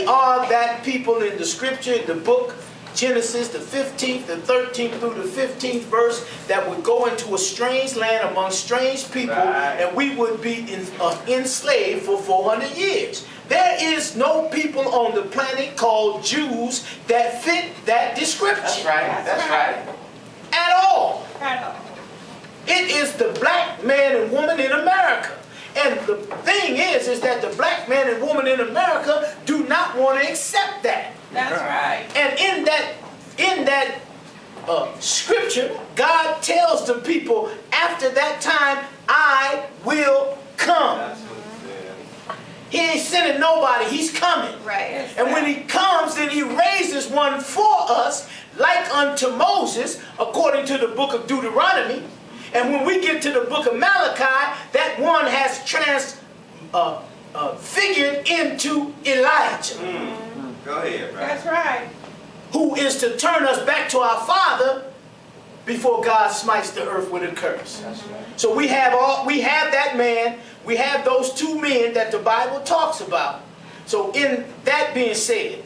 are that people in the scripture, in the book Genesis, the 15th, the 13th through the 15th verse, that would go into a strange land among strange people, and we would be enslaved for 400 years. There is no people on the planet called Jews that fit that description. That's right. That's right. At all. At all. It is the black man and woman in America. And the thing is that the black man and woman in America do not want to accept that. That's right. And in that scripture, God tells the people, after that time, I will come. That's what it said. He ain't sending nobody, he's coming. Right. And when he comes, then he raises one for us, like unto Moses, according to the book of Deuteronomy. And when we get to the book of Malachi, that one has figured into Elijah. Go ahead, right? That's right. Who is to turn us back to our Father before God smites the earth with a curse. That's right. So we have that man, we have those two men that the Bible talks about. So in that being said,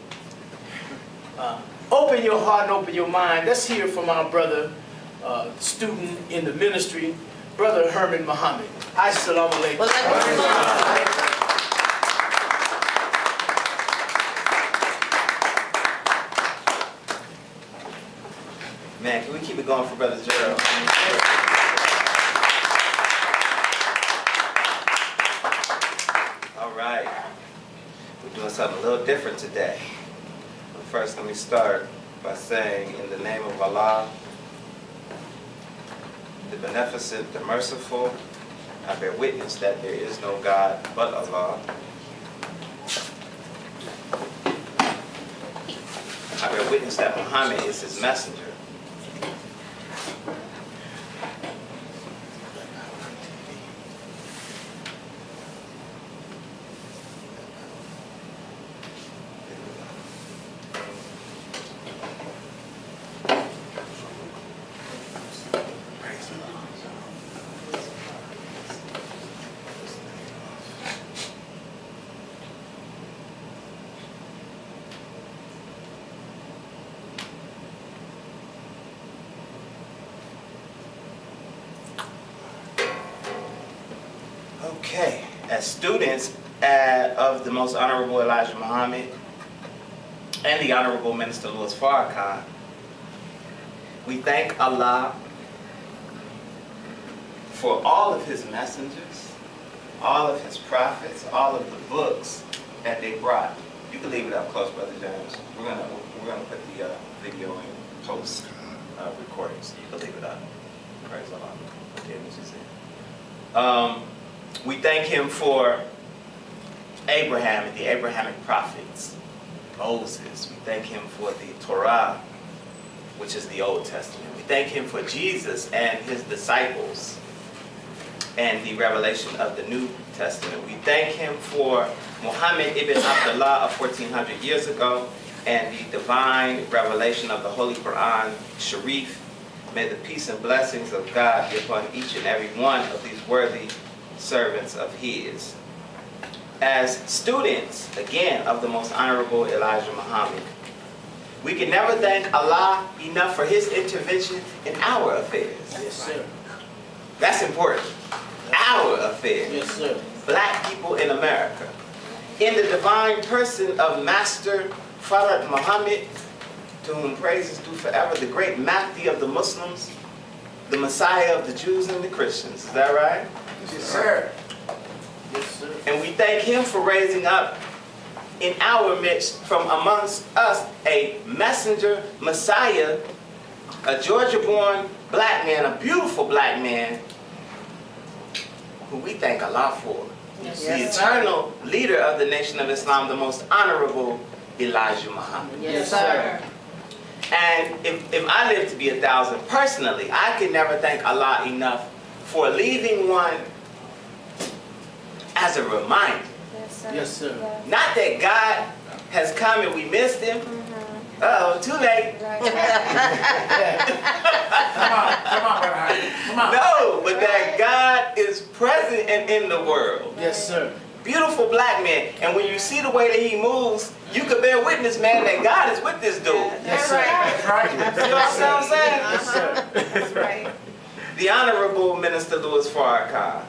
open your heart and open your mind. Let's hear from our brother, student in the ministry, Brother Herman Muhammad. Assalamu alaikum. Man, can we keep it going for Brother Gerald? All right. We're doing something a little different today. But first, let me start by saying, in the name of Allah, the Beneficent, the Merciful, I bear witness that there is no God but Allah. I bear witness that Muhammad is his messenger. Okay, as students of the Most Honorable Elijah Muhammad and the Honorable Minister Louis Farrakhan, we thank Allah for all of his messengers, all of his prophets, all of the books that they brought. You can leave it up close, Brother James. We're gonna put the video in post recordings. You can leave it up. Praise Allah. Okay, what you say? We thank him for Abraham and the Abrahamic prophets, Moses. We thank him for the Torah, which is the Old Testament. We thank him for Jesus and his disciples and the revelation of the New Testament. We thank him for Muhammad ibn Abdullah of 1400 years ago and the divine revelation of the Holy Quran Sharif. May the peace and blessings of God be upon each and every one of these worthy servants of his. As students, again, of the Most Honorable Elijah Muhammad, we can never thank Allah enough for his intervention in our affairs. Yes, sir. That's important. Our affairs. Yes, sir. Black people in America. In the divine person of Master Farrakhan Muhammad, to whom praise is due forever, the great Mahdi of the Muslims, the Messiah of the Jews and the Christians. Is that right? Yes, sir. Yes, sir. And we thank him for raising up in our midst from amongst us a messenger, Messiah, a Georgia-born black man, a beautiful black man, who we thank Allah for. Yes, The yes, eternal leader of the nation of Islam, the Most Honorable Elijah Muhammad. Yes, sir. And if I live to be 1,000 personally, I can never thank Allah enough for leaving one as a reminder. Yes, sir. Yes, sir. Not that God has come and we missed him. Uh-oh, too late. Right. Come on. No, but that God is present and in the world. Yes, sir. Beautiful black man. And when you see the way that he moves, you could bear witness, man, that God is with this dude. Yes, sir. That's right. You know what I'm saying? Yes, sir. That's right. The Honorable Minister Louis Farrakhan.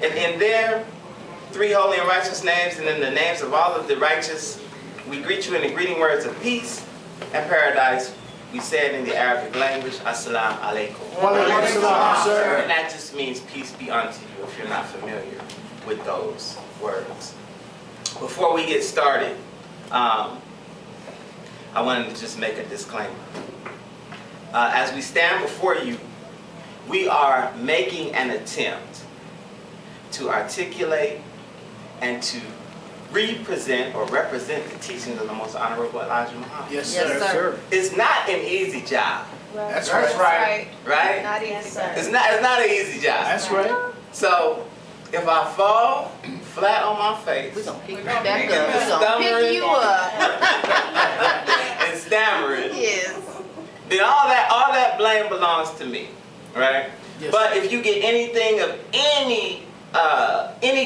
And in their 3 holy and righteous names, and in the names of all of the righteous, we greet you in the greeting words of peace and paradise. We say it in the Arabic language, Assalamu alaikum. Walaikum salam, sir. And that just means peace be unto you if you're not familiar with those words. Before we get started, I wanted to just make a disclaimer. As we stand before you, we are making an attempt to articulate and to represent or represent the teachings of the Most Honorable Elijah Muhammad. Yes, sir. Yes, sir. It's not an easy job, That's That's right. right? Not easy, sir. It's not an easy job. That's right. So, if I fall flat on my face We're gonna pick you gonna back pick up. you We're gonna Stammering. pick you up. and stammering, Yes. then all that blame belongs to me, right? Yes. But if you get anything of any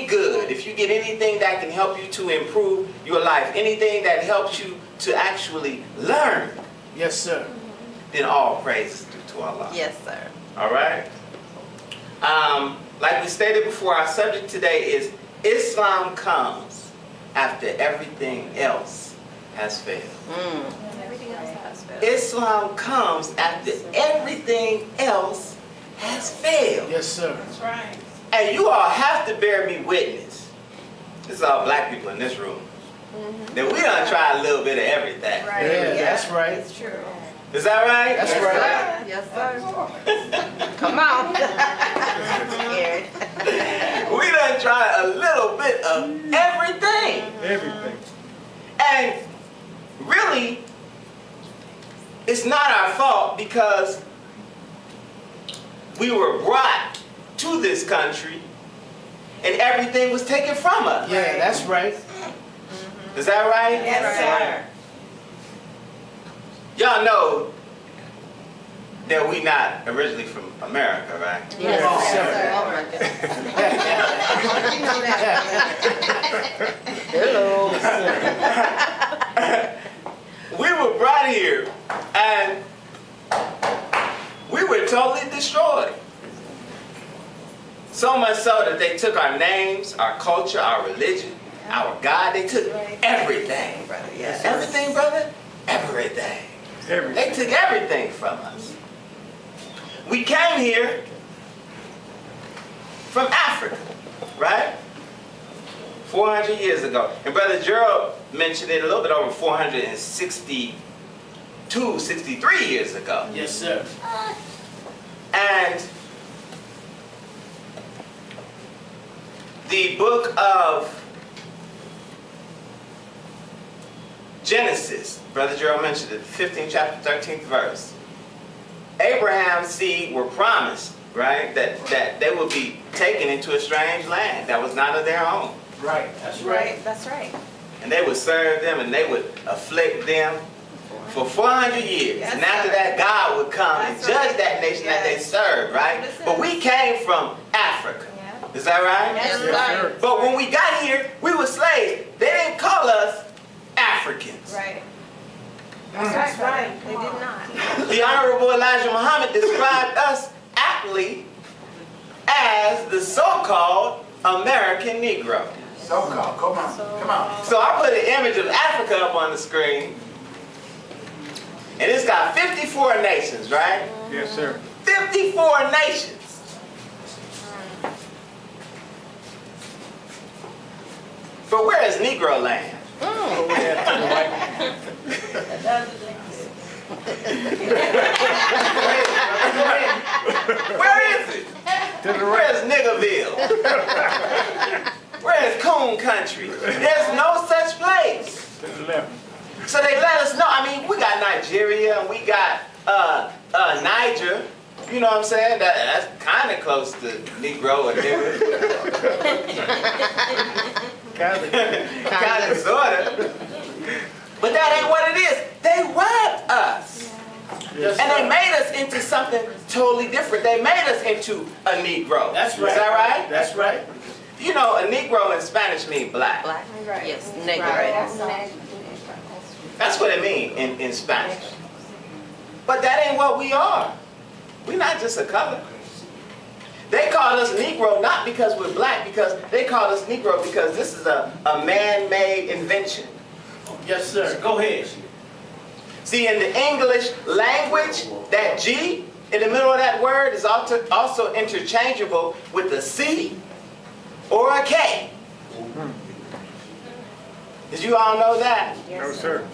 good, if you get anything that can help you to improve your life, anything that helps you to actually learn, Yes, sir. then all praise is due to Allah. Yes, sir. All right? Like we stated before, our subject today is Islam comes after everything else has failed. Everything else has failed. Islam comes after everything else has failed. Yes, sir. That's right. And you all have to bear me witness. This is all black people in this room. That we done try a little bit of everything. Right. Yeah, that's right. It's true. Is that right? That's Yes, right. sir. Yes, sir. Come on. I'm scared. We done tried a little bit of everything. Everything. And really, it's not our fault because we were brought to this country and everything was taken from us. Yeah, that's right. Is that right? Yes, sir. Y'all know that we not originally from America, right? Yes, Yes, sir. sir. Oh, my goodness. You know that. Hello. We were brought here and we were totally destroyed. So much so that they took our names, our culture, our religion, our God. They took everything. Brother, yes. Everything, brother? Everything. They took everything from us. We came here from Africa, right? 400 years ago. And Brother Gerald mentioned it a little bit over 462, 63 years ago. Yes, sir. And the book of Genesis, Brother Gerald mentioned it, 15th chapter, 13th verse. Abraham's seed were promised, right, that they would be taken into a strange land that was not of their own. Right. That's right. Right. That's right. And they would serve them and they would afflict them for 400 years. Yes, and after sir. that, God would come and That's judge right. that nation that they Yes. served, right? That's what it But we says. came from Africa. Yeah. Is that right? Yes, Yes, sir. But when we got here, we were slaves. They didn't call us Africans. Right. That's right. They did not. The Honorable Elijah Muhammad described us aptly as the so-called American Negro. So-called. Come on. Come on. So I put an image of Africa up on the screen. And it's got 54 nations, right? Yes, sir. 54 nations. But where is Negro land? Where is it? Where is Niggerville? Where is Coon Country? There's no such place. So they let us know. I mean, we got Nigeria and we got Niger. You know what I'm saying? That's kind of close to Negro or nigger. Kind of, sort of. But that ain't what it is. They robbed us. Yes, And they sir. made us into something totally different. They made us into a Negro. That's right. Is that right? That's right. you know, a Negro in Spanish means black. Black. Right. Yes, Right. negro. That's all. That's what it means in Spanish. But that ain't what we are. We're not just a color. They call us Negro not because we're black, because they call us Negro because this is a man-made invention. Yes, sir. Go ahead. See, in the English language, that G in the middle of that word is also interchangeable with a C or a K. Did you all know that? Yes, No, sir.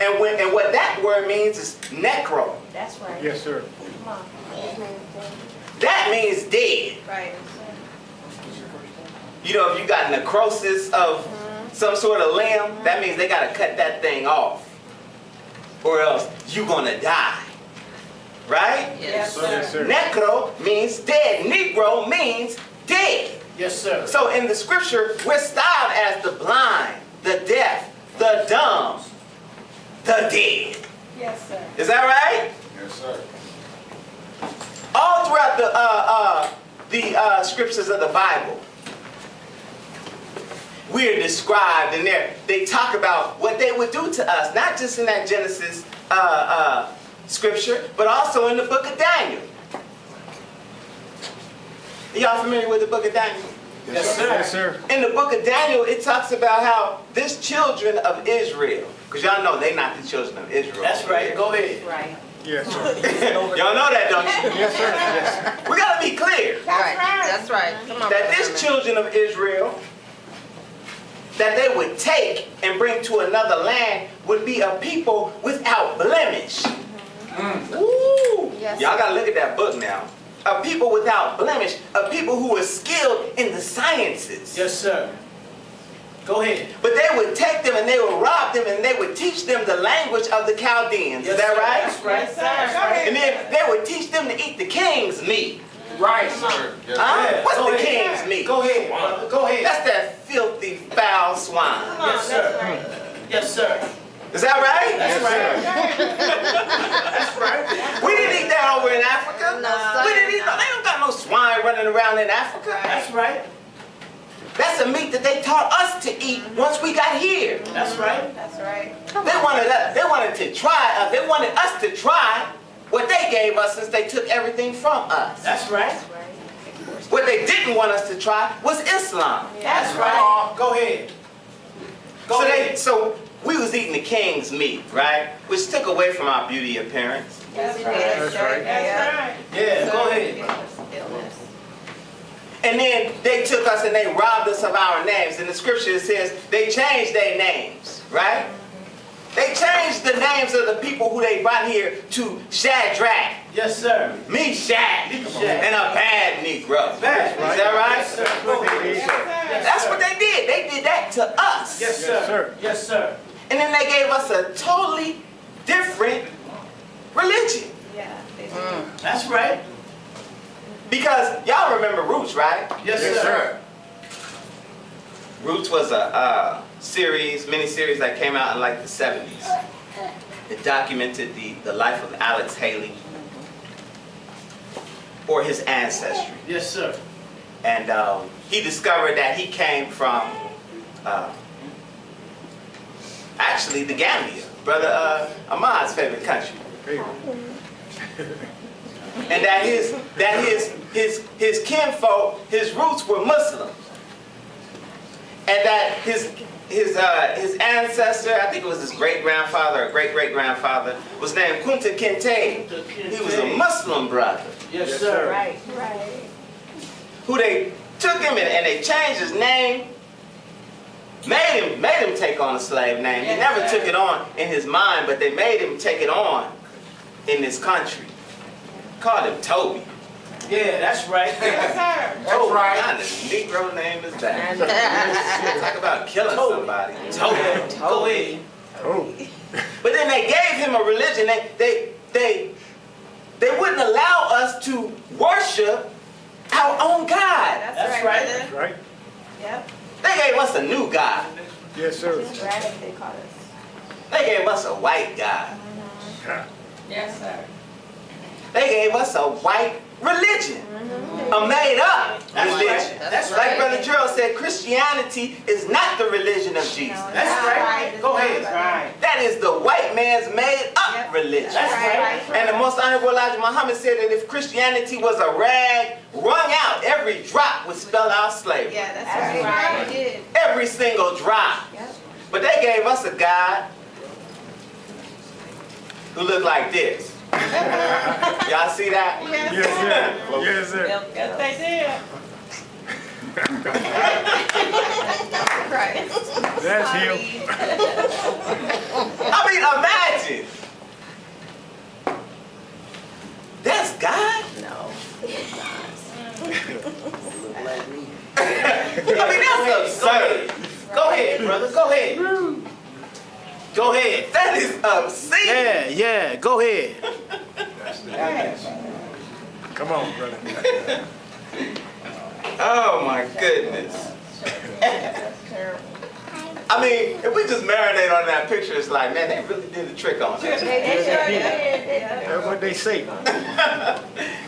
And what that word means is necro. That's right. Yes, sir. Come on. That means dead. Right. You know, if you got necrosis of some sort of limb, that means they got to cut that thing off. Or else you're going to die. Right? Yes, Yes, sir. sir. Necro means dead. Negro means dead. Yes, sir. So in the scripture, we're styled as the blind, the deaf, the dumb, the dead. Yes, sir. Is that right? Yes, sir. All throughout the scriptures of the Bible, we're described, and they talk about what they would do to us, not just in that Genesis scripture, but also in the book of Daniel. Y'all familiar with the book of Daniel? Yes, sir. Yes, sir. In the book of Daniel, it talks about how this children of Israel, because y'all know they're not the children of Israel. That's right. Go ahead. Right. Yes, sir. Y'all know that, don't you? Yes, sir. Yes. We got to be clear Right. That's right. Come on. that Brother this Herman. children of Israel, that they would take and bring to another land, would be a people without blemish. Ooh. Yes. Y'all got to look at that book now. A people without blemish, a people who are skilled in the sciences. Yes, sir. Go ahead. But they would take them and they would rob them and they would teach them the language of the Chaldeans. Is that right? That's right. Yes, sir. Go ahead. And then they would teach them to eat the king's meat. Right. Sir. Yes, Huh? Yeah. What's Go the ahead. king's meat? Go ahead, brother. Go ahead. That's that filthy, foul swine. Come on. Yes, sir. That's right. Yes, sir. Is that right? That's right. That's right. We didn't eat that over in Africa. No, sir. We didn't eat no, they don't got no swine running around in Africa. That's right. That's a meat that they taught us to eat once we got here. That's right. That's right. They wanted to try us. They wanted us to try what they gave us since they took everything from us. That's right. That's right. What they didn't want us to try was Islam. That's right. Go ahead. Go ahead. So we was eating the king's meat, right? Which took away from our beauty appearance. That's right. That's right. That's right. Yeah, go ahead. And then they took us and they robbed us of our names. In the scripture it says they changed their names, right? They changed the names of the people who they brought here to Shadrach, Yes, sir. Meshach, and a bad Negro. Bad. Is that right? Yes, sir. Go ahead. Yes, That's sir. what they did. They did that to us. Yes, Yes, sir. sir. Yes, sir. And then they gave us a totally different religion. Yeah. They do. That's right. Because y'all remember Roots, right? Yes, Yes, sir. Roots was a mini-series that came out in like the 70s. It documented the life of Alex Haley or his ancestry. Yes, sir. And he discovered that he came from actually the Gambia, Brother Ahmad's favorite country. And that his kinfolk, his roots were Muslim. And that his ancestor, I think it was his great-grandfather or great-great-grandfather, was named Kunta Kinte. He was a Muslim brother. Yes, sir. Right. Right. Who they took him and they changed his name, made him take on a slave name. He never took it on in his mind, but they made him take it on in this country. Called him Toby. Yeah, that's right. Yes, sir. That's right. Now the Negro name is back. Talk about killing somebody. Toby. Go ahead. Oh. But then they gave him a religion. They wouldn't allow us to worship our own God. That's right. That's right. Yep. They gave us a new God. Yes, sir. That's right. They call us. They gave us a white God. Yes, sir. They gave us a white religion. A made up That's religion. right. That's Like right. Brother Gerald Christianity is not the religion of Jesus. That's right. Go ahead. That is the white man's made up religion. That's right. And the most honorable Elijah Muhammad said that if Christianity was a rag wrung out, every drop would spell out slavery. Yeah, that's right. He did. Every single drop. Yep. But they gave us a God who looked like this. Y'all see that? Yes, sir. Yes, sir. Yes, they did. Right. That's him. I mean, imagine. That's God? No. I mean, that's absurd. Go ahead, brother. Go ahead. Go ahead. That is obscene. Yeah. Go ahead. Come on, brother. Oh my goodness. I mean, if we just marinate on that picture, it's like, man, they really did a trick on us. They sure did. That's what they say.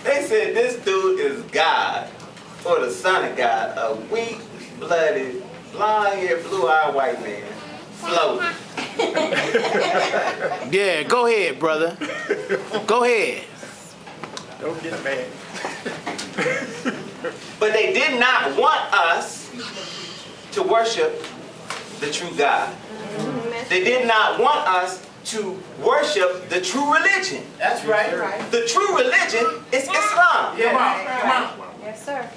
They said this dude is God, or the son of God, a weak-blooded, blonde-haired, blue-eyed white man, floating. Yeah, go ahead, brother. Go ahead. Don't get mad. But they did not want us to worship the true God. They did not want us to worship the true religion. That's right. The true religion is Islam. Come on. Yes, sir.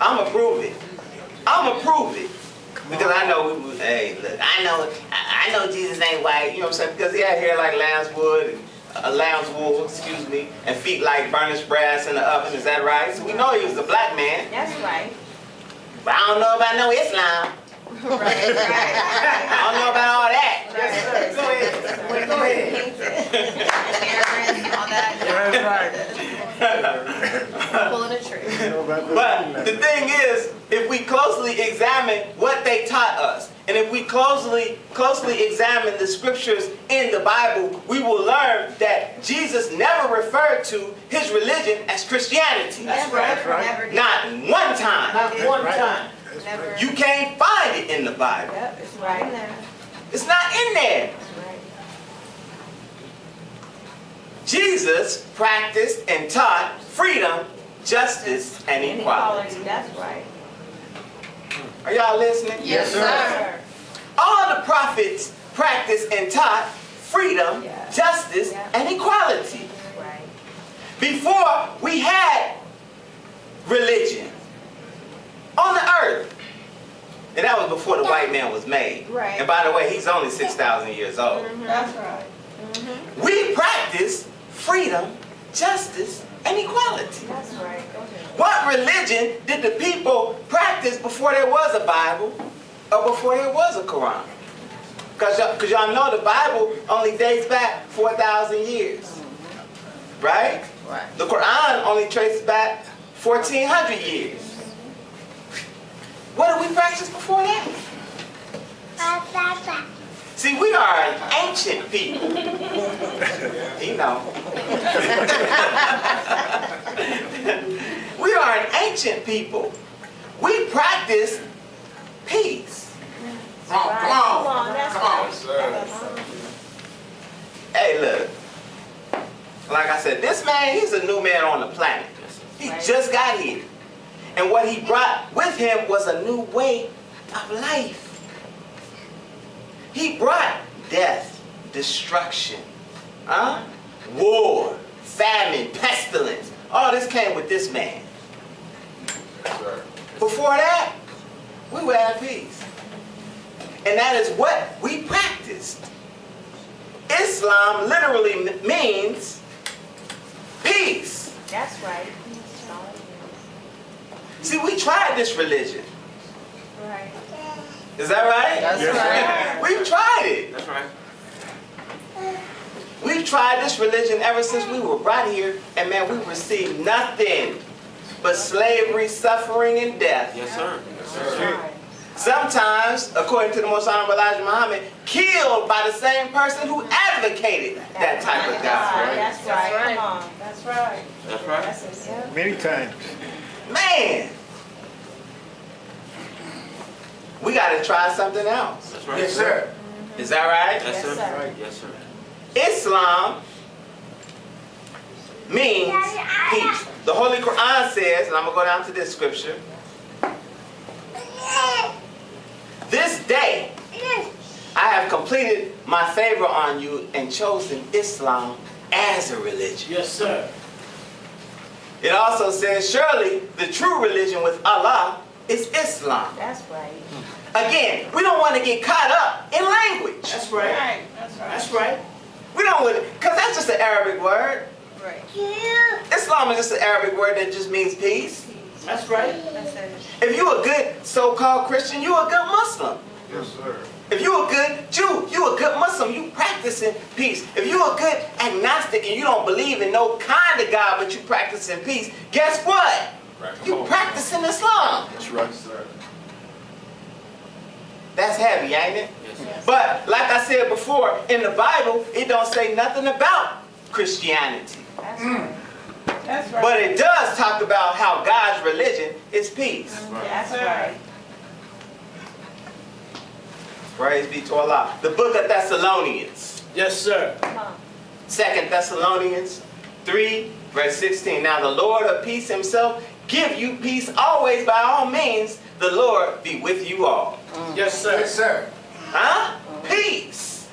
I'm gonna prove it. I'm gonna prove it. Because I know, hey, look, I know Jesus ain't white, you know what I'm saying? Because he had hair like lamb's wool, excuse me, and feet like burnished brass in the oven, is that right? So we know he was a black man. That's right. But I don't know about no Islam. I don't know about all that. Yes, sir. Go ahead. All that. That's right. Pulling a tree. But the thing is, if we closely examine what they taught us, and if we closely examine the scriptures in the Bible, we will learn that Jesus never referred to his religion as Christianity. That's right. Never did. Not one time. Not one time. Never. You can't find it in the Bible. Yep, it's right there. It's not in there. That's right. Jesus practiced and taught freedom, justice, and equality. That's right. Are y'all listening? Yes, sir. All the prophets practiced and taught freedom, Yeah. justice, Yeah. and equality. Right. Before we had religion on the earth. And that was before the white man was made. Right. And by the way, he's only 6,000 years old. That's right. We practice freedom, justice, and equality. That's right. Go ahead. What religion did the people practice before there was a Bible or before there was a Quran? Because y'all know the Bible only dates back 4,000 years. Right? Right. The Quran only traces back 1,400 years. What did we practice before that? See, we are an ancient people. You know. We are an ancient people. We practice peace. Come on. That's right. Hey, look. Like I said, this man, he's a new man on the planet. He just got here. And what he brought with him was a new way of life. He brought death, destruction, war, famine, pestilence. All this came with this man. Before that, we were at peace. And that is what we practiced. Islam literally means peace. That's right. See, we tried this religion. Right. Is that right? That's right. We've tried it. That's right. We've tried this religion ever since we were brought here, and man, we received nothing but slavery, suffering, and death. Yes, sir. Right. Sometimes, according to the most honorable Elijah Muhammad, killed by the same person who advocated that type of God. That's right. Come on. That's right. That's right. That's it. Many times. Man! we got to try something else. That's right. Yes, sir. Is that right? Yes, Yes, sir. sir. Right. Yes, sir. Islam means peace. The Holy Quran says, and I'm going to go down to this scripture. This day, I have completed my favor on you and chosen Islam as a religion. Yes, sir. It also says, surely the true religion with Allah is Islam. That's right. Again, we don't want to get caught up in language. That's right. That's right. That's right. We don't want, because that's just an Arabic word. Right. Islam is just an Arabic word that just means peace. That's right. That's it. If you're a good so-called Christian, you're a good Muslim. Yes, sir. If you're a good Jew, you're a good Muslim. You practicing peace. If you're a good agnostic and you don't believe in no kind of God, but you practicing peace, guess what? You practicing Islam. That's right, sir. That's heavy, ain't it? Yes, sir. But like I said before, in the Bible, it don't say nothing about Christianity. That's right. That's right. But it does talk about how God's religion is peace. That's right. Praise be to Allah. The book of Thessalonians. Yes, sir. Come on. 2 Thessalonians 3, verse 16. Now the Lord of peace himself give you peace always by all means. The Lord be with you all. Yes, sir. Yes, sir. Huh? Peace.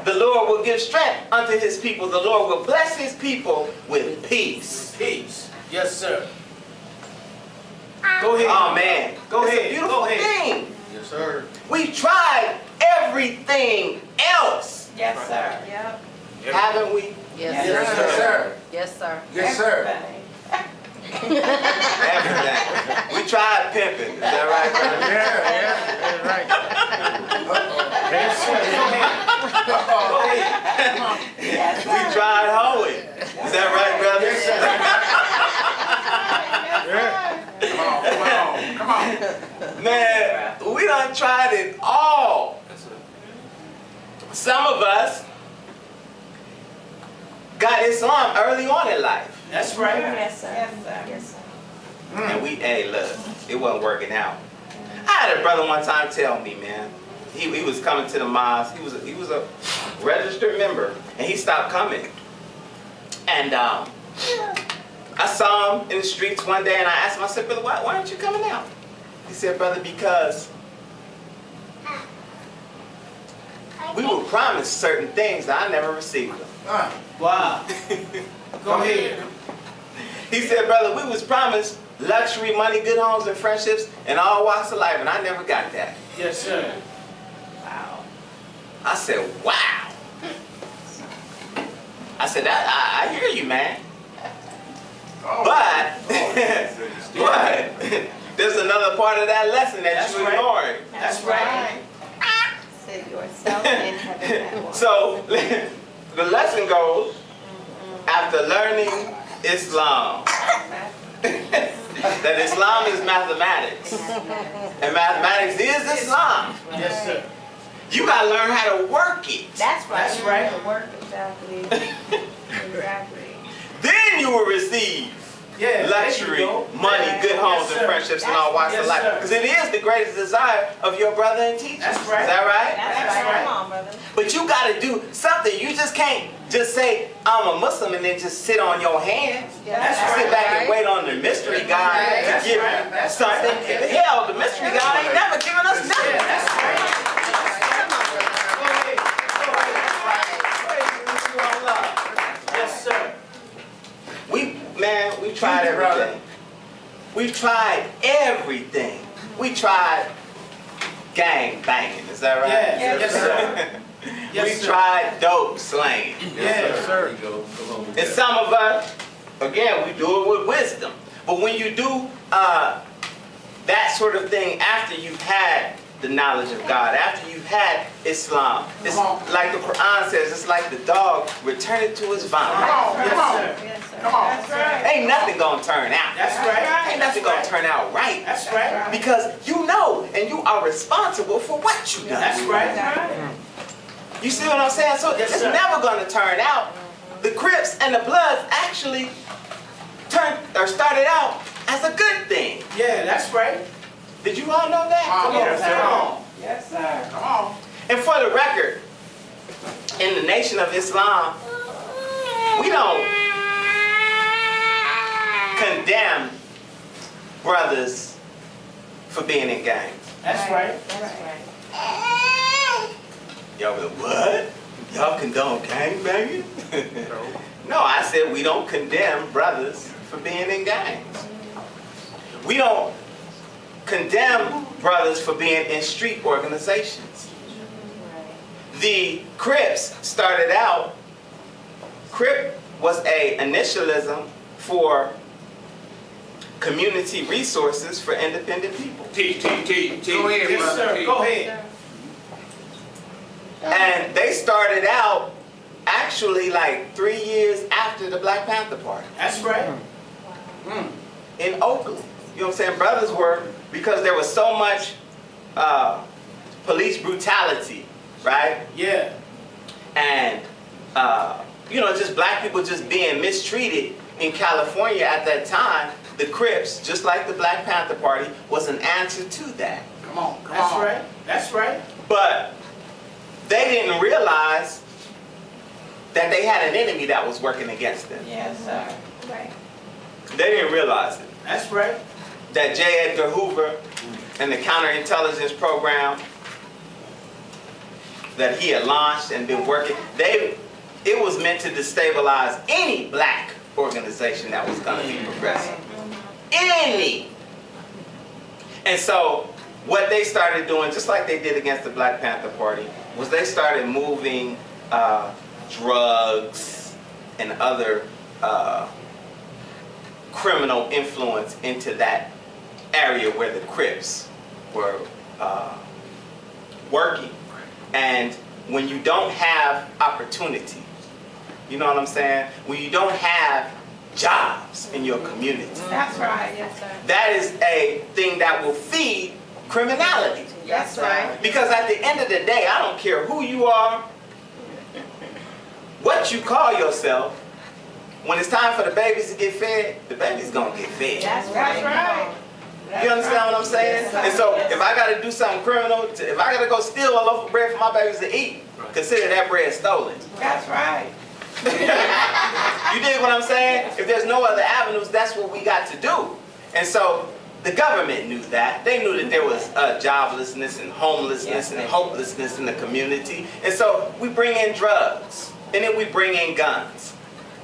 The Lord will give strength unto his people. The Lord will bless his people with peace. Peace. Yes, sir. Go ahead. Oh man. Go It's ahead. a beautiful Go ahead. thing. Yes, sir. We've tried everything else. Yes, sir. Yep. Haven't we? Yes, Yes, Yes, sir. sir. Yes, sir. Yes, sir. Everything. Everything. We tried pimping. Is that right, brother? Yeah, that's right. Yes, sir. Go ahead. Go ahead. Yes, sir. We tried hoeing. Is that right, brother? Yes, sir. Yeah. Come on. Man, we done tried it all. Yes, sir. Some of us got Islam early on in life. That's right. Yes, sir. Yes, sir. Yes, sir. And we, hey, look, it wasn't working out. I had a brother one time tell me, man, he was coming to the mosque. He was a registered member, and he stopped coming. And I saw him in the streets one day, and I asked him, I said, brother, why aren't you coming out? He said, brother, because we were promised certain things that I never received them. Wow. Go ahead. He said, brother, we was promised luxury, money, good homes, and friendships in all walks of life, and I never got that. Yes, sir. Wow. I said, wow. I said, I hear you, man. But, but there's another part of that lesson that That's you right. ignoring. That's right. Say yourself in heaven. So, the lesson goes, after learning Islam, that Islam is mathematics, and mathematics is Islam. Yes, sir. You gotta learn how to work it. That's right. That's right. The work, exactly. Exactly. Then you will receive Yeah, luxury, there you go. money, good homes, Yes, and sir. friendships in all walks Yes, of life. sir. Because it is the greatest desire of your brother and teacher. That's right. Is that right? That's right. Come on, brother. But you got to do something. You just can't just say, I'm a Muslim, and then just sit on your hands. That's Sit right. back and wait on the mystery God That's to give right. you That's something. right. Hell, the mystery God ain't never given us nothing. Yeah, that's right. Go ahead. Go ahead. Praise be to Allah. Yes, sir. We tried everything. We tried everything. We tried gang banging. Is that right? Yeah. Yes, sir. Yes, We sir. tried dope slaying. Yes, sir. And some of us, again, we do it with wisdom. But when you do that sort of thing after you've had the knowledge of God, after you've had Islam, it's like the Quran says, it's like the dog returning to his vomit. Yes, sir. Yes, sir. Come on. That's right. Ain't nothing gonna turn out. That's right. Ain't nothing gonna turn out right. That's right. Because you know and you are responsible for what you done. That's right. You see what I'm saying? So Yes, it's sir. never gonna turn out. The Crips and the Bloods actually started out as a good thing. Yeah, that's right. Did you all know that? Come on, Yes, sir. come on. Yes, sir. Come on. And for the record, in the Nation of Islam, we don't condemn brothers for being in gangs. That's right. That's right. Y'all be like, what? Y'all condone gangbanging? No. No, I said we don't condemn brothers for being in gangs. We don't condemn brothers for being in street organizations. The Crips started out, Crip was a initialism for community resources for independent people. Teach. Go ahead, Yes, brother. sir. Teach. Go ahead. And they started out actually like 3 years after the Black Panther Party That's right. in Oakland. You know what I'm saying? Brothers were, because there was so much police brutality, right? Yeah. And you know, just black people just being mistreated in California at that time. The Crips, just like the Black Panther Party, was an answer to that. Come on. That's right. That's right. But they didn't realize that they had an enemy that was working against them. Yes, sir. Right. They didn't realize it. That's right. That J. Edgar Hoover and the counterintelligence program that he had launched and been working, it was meant to destabilize any black organization that was going to be progressive. Any. And so what they started doing, just like they did against the Black Panther Party, was they started moving drugs and other criminal influence into that area where the Crips were working. And when you don't have opportunity, you know what I'm saying? When you don't have jobs in your community, That's right. Yes, sir. that is a thing that will feed criminality. That's right. Because at the end of the day, I don't care who you are, what you call yourself, when it's time for the babies to get fed, the baby's gonna get fed. That's That's right. right. You understand what I'm saying? Yes, sir. And so if I gotta do something criminal, if I gotta go steal a loaf of bread for my babies to eat, consider that bread stolen. That's right. You dig what I'm saying? If there's no other avenues, that's what we got to do. And so the government knew that. They knew that there was joblessness and homelessness and hopelessness in the community. And so we bring in drugs. And then we bring in guns.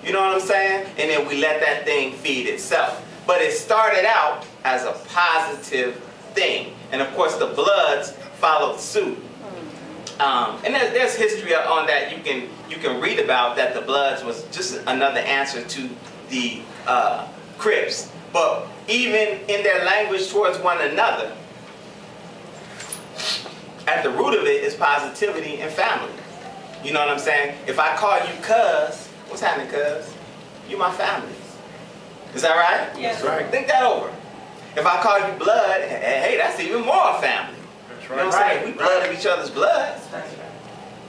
You know what I'm saying? And then we let that thing feed itself. But it started out as a positive thing. And of course the Bloods followed suit. And there's history on that you can read about, that the Bloods was just another answer to the Crips. But even in their language towards one another, at the root of it is positivity and family. You know what I'm saying? If I call you cuz, what's happening, cuz? You my family. Is that right? Yes. That's right. Think that over. If I call you blood, hey, that's even more family. That's You know what I'm saying? We blood of each other's blood. That's right.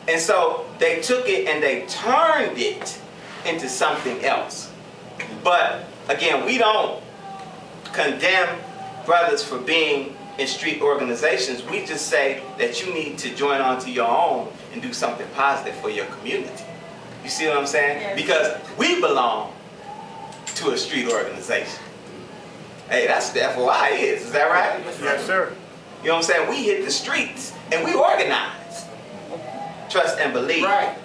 And so they took it and they turned it into something else. But again, we don't condemn brothers for being in street organizations. We just say that you need to join on to your own and do something positive for your community. You see what I'm saying? Yes. Because we belong to a street organization. Hey, that's what the FOI is that right? Yes, sir. You know what I'm saying? We hit the streets and we organize. Trust and believe. Right.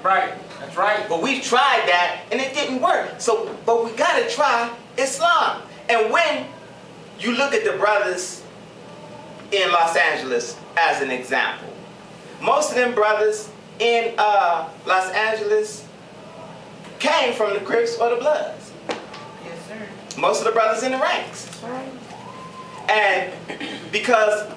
That's right. But we tried that and it didn't work. So, but we gotta try Islam. And when you look at the brothers in Los Angeles as an example, most of them brothers in Los Angeles came from the Crips or the Bloods. Yes, sir. Most of the brothers in the ranks. And because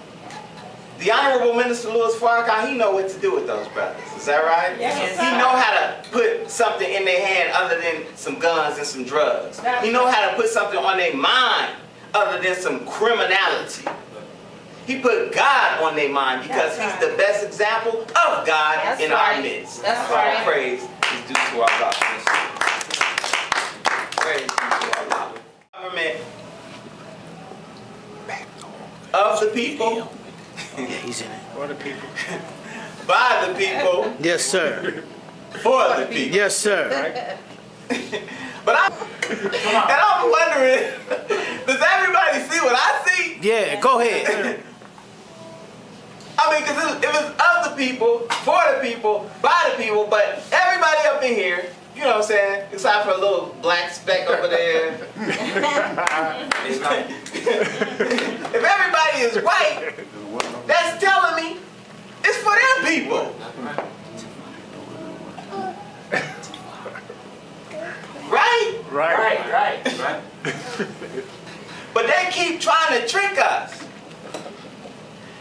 the Honorable Minister Louis Farrakhan, he know what to do with those brothers. Is that right? Yes, He sir. know how to put something in their hand other than some guns and some drugs. That's He know how to put something on their mind other than some criminality. He put God on their mind because That's he's right. the best example of God That's in our right. midst. That's All right. praise is due to our God. Praise is due to our God. Government of the people, Yeah, he's in it. For the people. by the people, Yes, sir. for the people. Yes, sir. But I'm wondering, does everybody see what I see? Yeah, go ahead. I mean, because it was of the people, for the people, by the people, but everybody up in here, you know what I'm saying, except for a little black speck over there. If everybody is white, that's telling me it's for their people. Right? Right. But they keep trying to trick us.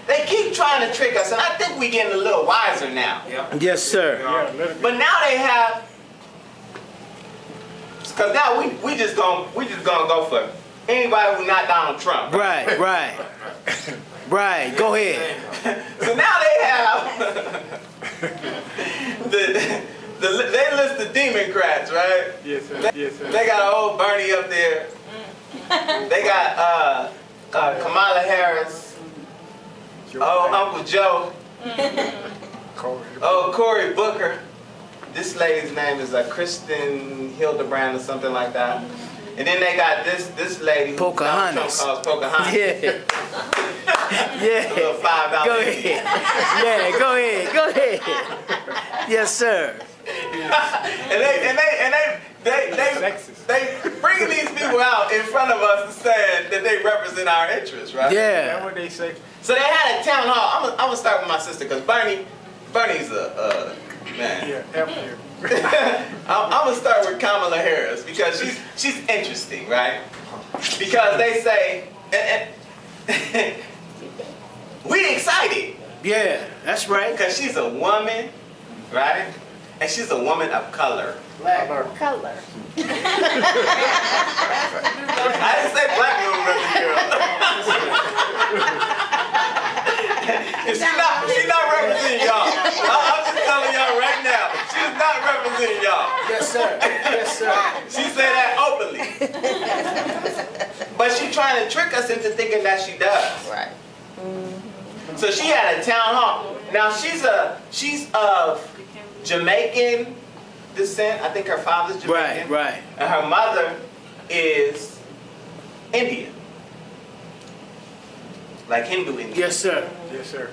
They keep trying to trick us, and I think we're getting a little wiser now. Yes, sir. Yeah, a little bit. But now they have, because now we just gonna go for anybody who's not Donald Trump. Right, right. Right, go ahead. So now they have they list the Democrats, right? Yes, sir. Yes, sir. They got old Bernie up there. They got Kamala Harris. Oh, Uncle Joe. Oh, Cory Booker. This lady's name is Kristen Hildebrand or something like that. And then they got this lady who Donald Trump Pocahontas. calls Pocahontas. Yeah. Yeah. A little $5 Go Indian. ahead. Yeah, go ahead. Go ahead. Yes, sir. And they bringing these people out in front of us and saying that they represent our interests, right? That's Yeah. what they say. So they had a town hall. I'm gonna start with my sister because Bernie's a man. Yeah, everywhere. I'm gonna start with Kamala Harris because she's interesting, right? Because they say and we excited Yeah, that's right. because she's a woman, right? And she's a woman of color. Color. I didn't say black woman, brother girl. She's not representing y'all. I'm just telling y'all right now. She's not representing y'all. Yes, sir. Yes, sir. She said that openly. But she's trying to trick us into thinking that she does. Right. So she had a town hall. Now she's of Jamaican descent. I think her father's Jamaican. Right, right. And her mother is Indian. Like Hindu Indian. Yes, sir. Yes, sir.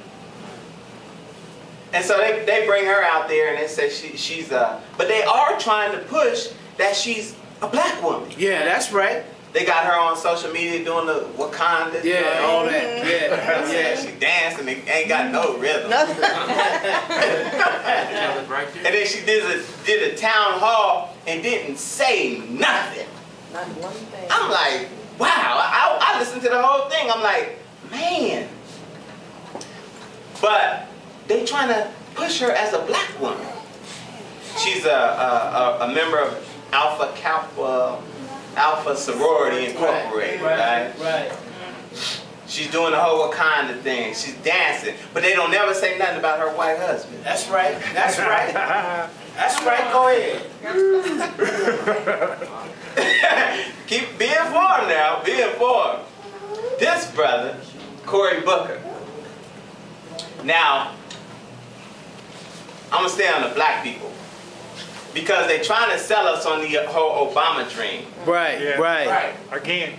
And so they bring her out there and they say she's but they are trying to push that she's a black woman. Yeah, that's right. They got her on social media doing the Wakanda. Yeah, all that. Yeah, Yeah, she dancing and ain't got no rhythm. Nothing. And then she did a town hall and didn't say nothing. Not one thing. I'm like, wow. I listened to the whole thing. I'm like, man. But they trying to push her as a black woman. She's a member of Alpha Sorority Incorporated, right? Right. She's doing the whole Wakanda thing. She's dancing, but they don't never say nothing about her white husband. That's right. That's right. That's right. Go ahead. Be informed now. Be informed. This brother, Cory Booker. Now, I'm gonna stay on the black people because they're trying to sell us on the whole Obama dream. Right, Yeah. right. Again.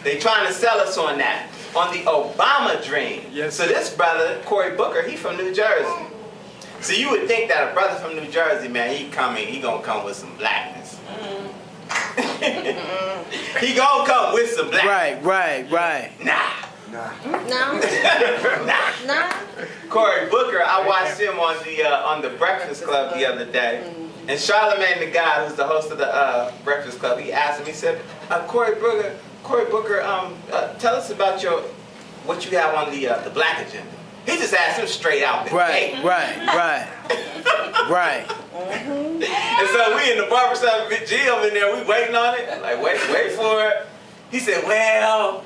They trying to sell us on that, on the Obama dream. Yes. So this brother, Cory Booker, he from New Jersey. So you would think that a brother from New Jersey, man, he gonna come with some blackness. He gonna come with some blackness. Right. Nah. No. Nah. Cory Booker, I watched him on the Breakfast Club the other day, and Charlamagne the God, who's the host of the Breakfast Club, he asked him. He said, "Cory Booker, tell us about what you have on the black agenda." He just asked him straight out. Right. And so we in the barbershop, Jill in there, we waiting on it, like wait for it. He said, "Well."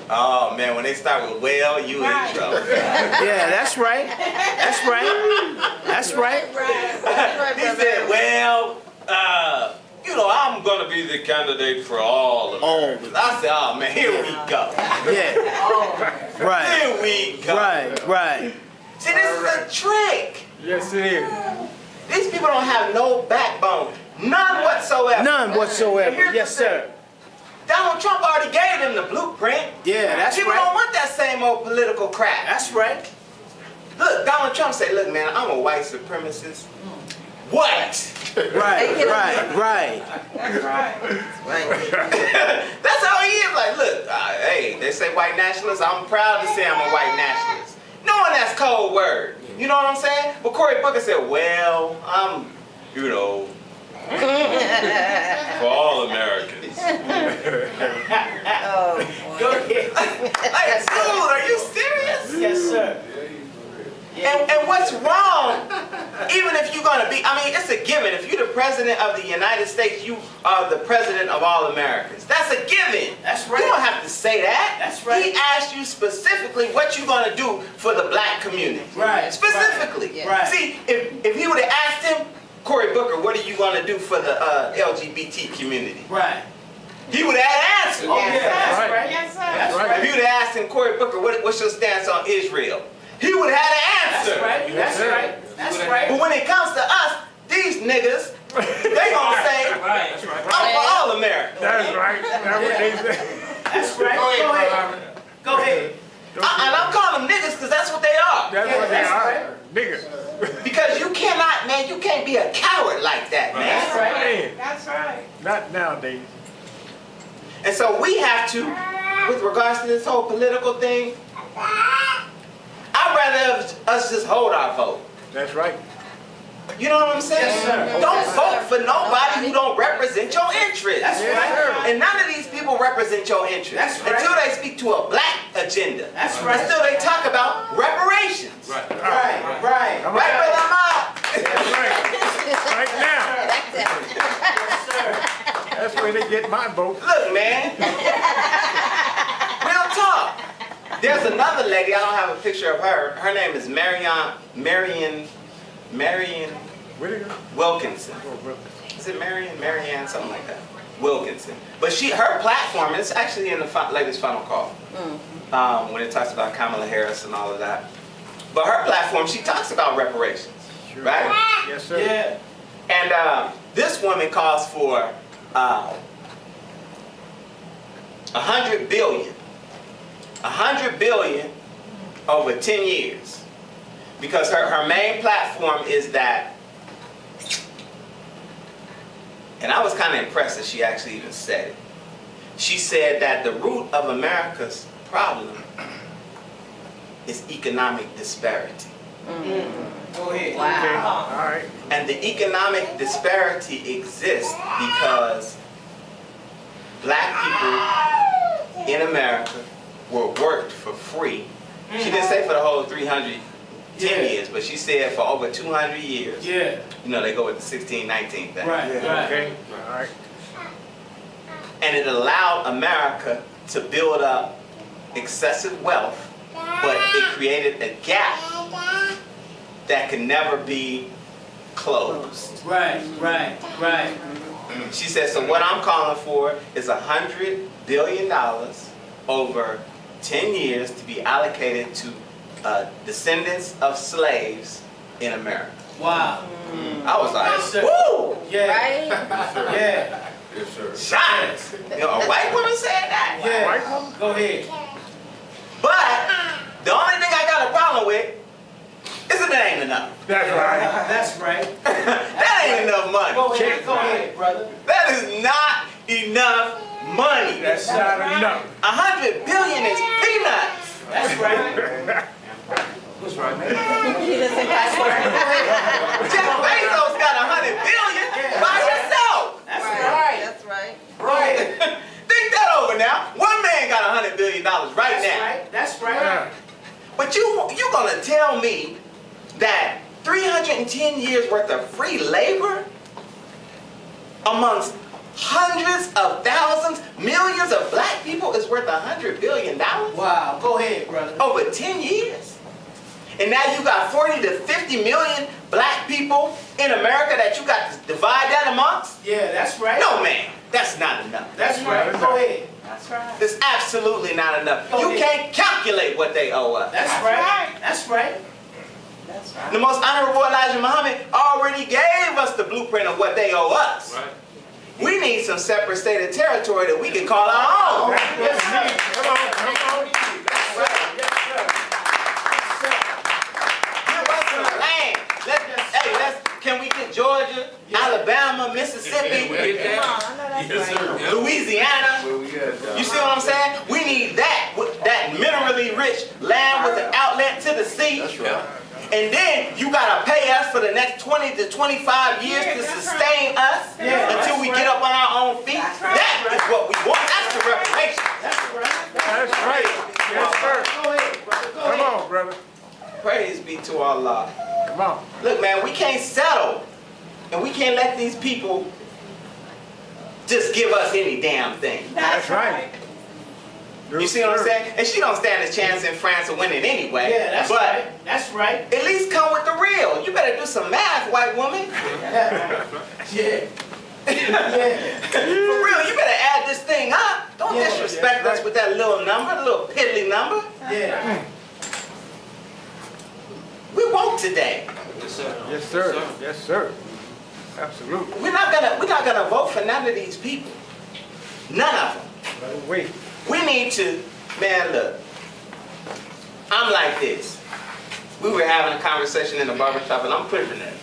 Oh man, when they start with "well," you in trouble. Yeah, that's right. That's right. That's right. He said, "Well, you know, I'm going to be the candidate for all Americans. I said, oh man, here we go. Yeah. Right. Here we go. Right. See, this is a trick. Yes, it is. These people don't have no backbone. None whatsoever. None whatsoever. Here's Yes, the thing. sir. Donald Trump already gave them the blueprint. Yeah, that's People right. don't want that same old political crap. That's right. Look, Donald Trump said, look, man, I'm a white supremacist. What? Right. That's how he is. Like, look, hey, they say white nationalist. I'm proud to say I'm a white nationalist. Knowing that's cold word. You know what I'm saying? But Cory Booker said, well, I'm, you know, for all Americans. Oh, boy. Go ahead. Like, dude, are you serious? Yes, sir. And what's wrong, even if you're going to be, I mean, it's a given. If you're the president of the United States, you are the president of all Americans. That's a given. That's right. You don't have to say that. That's right. He asked you specifically what you're going to do for the black community. Right. Specifically. Right. Right. See, if he would have asked him, Cory Booker, what are you going to do for the LGBT community? Right. He would have had an answer. Oh, yeah. That's right. Yes, sir. That's right. If you would have asked him, Cory Booker, what's your stance on Israel? He would have had an answer. That's right. That's right. That's right. But when it comes to us, these niggas, they gonna say, Right. That's right. I'm for all Americans. That's right. That's what they say. That's right. Go ahead. Go ahead. And I'm calling them niggas because that's what they are. That's what they That's are. Nigga. Because you cannot, man, you can't be a coward like that, man. That's right. Man, That's right. not nowadays. And so we have to, with regards to this whole political thing, I'd rather us just hold our vote. That's right. You know what I'm saying? Yes, sir. Don't vote for nobody who don't represent your interests. That's right. And none of these people represent your interests. That's right. Until they speak to a black agenda. That's right. Until they talk about reparations. Right. Right, brother, I'm out. That's right. Right now. Yes, sir. That's where they get my vote. Look, man. Real talk. There's another lady, I don't have a picture of her. Her name is Marion Whittaker? Wilkinson. Is it Marianne, something like that? Wilkinson. But her platform, it's actually in the latest Final Call. When it talks about Kamala Harris and all of that. But her platform, she talks about reparations. Sure. Right? Yes, sir. Yeah. And this woman calls for $100 billion. $100 billion over 10 years. Because her main platform is that, and I was kind of impressed that she actually even said it. She said that the root of America's problem is economic disparity. Go ahead. Okay. Wow. All right. And the economic disparity exists because black people in America were worked for free. She didn't say for the whole 310 years, but she said for over 200 years. Yeah. You know, they go with the 1619 thing. Right. Yeah, okay. All right. And it allowed America to build up excessive wealth, but it created a gap that could never be closed. Right. She said, so what I'm calling for is $100 billion over 10 years to be allocated to descendants of slaves in America. Wow. I was like, Yes, sir. woo! Yeah. Right? Yeah. Yes, sir. Shots! You know, a white woman said that? Yeah. White woman? Go ahead. But the only thing I got a problem with is that it ain't enough. That's right. That's right. That ain't enough money. Go ahead, brother. That is not enough money. That's not enough. $100 billion is peanuts. That's right. What's right, man? Jeff Bezos got $100 billion by himself. That's Right. right. That's right. Right. Think that over now. One man got $100 billion right That's now. right. That's right. Yeah. But you gonna tell me that 310 years worth of free labor amongst hundreds of thousands, millions of black people is worth $100 billion Wow. Go ahead, brother. over 10 years? And now you got 40 to 50 million black people in America that you got to divide that amongst? Yeah, that's right. No, man, that's not enough. That's right. Go ahead. That's right. It's absolutely not enough. Go You ahead. can't calculate what they owe us. That's right. That's right. That's right. The most honorable Elijah Muhammad already gave us the blueprint of what they owe us. Right. We need some separate state of territory that we can call our own. Yes, sir. Come on, come on. Yes, sir. Yes, sir. Give us some land. Can we get Georgia, Alabama, Mississippi, Can we get Come that? on, I know that's Yes, right. sir. Louisiana? You see what I'm saying? We need that, that minerally rich land with an outlet to the sea. That's right. And then you gotta pay us for the next 20 to 25 years to sustain us until we get up on our own feet. That is what we want. That's the reparation. That's right. That's right. Yes, sir. Go ahead, brother. Go Come ahead. on, brother. Praise be to Allah. Come on. Look, man, we can't settle. And we can't let these people just give us any damn thing. That's right. You see what I'm saying? And she don't stand a chance in France of winning anyway. Yeah, that's but right. That's right. at least come with the real. You better do some math, white woman. Yeah. Yeah. For real, you better add this thing up. Don't Yeah, disrespect us with that little number, little piddly number. Yeah. We woke today. Yes, sir. Yes, sir. Yes, sir. Absolutely. We're not gonna vote for none of these people. None of them. Brother, wait. We need to, man, look. I'm like this. We were having a conversation in the barbershop and I'm pushing it.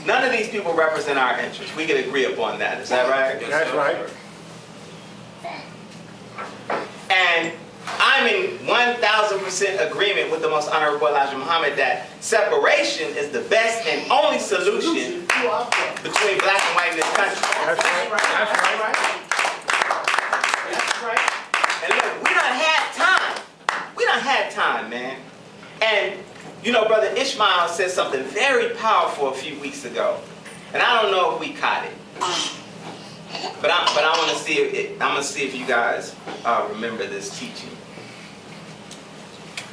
None of these people represent our interests. We can agree upon that. Is that right? Yes, That's sir. right. And I'm in 1,000% agreement with the most honorable Elijah Muhammad that separation is the best and only solution between black and white in this country. That's right. That's right. That's right. And look, we done had time. We done had time, man. And, you know, Brother Ishmael said something very powerful a few weeks ago. And I don't know if we caught it. But I want to see if you guys remember this teaching.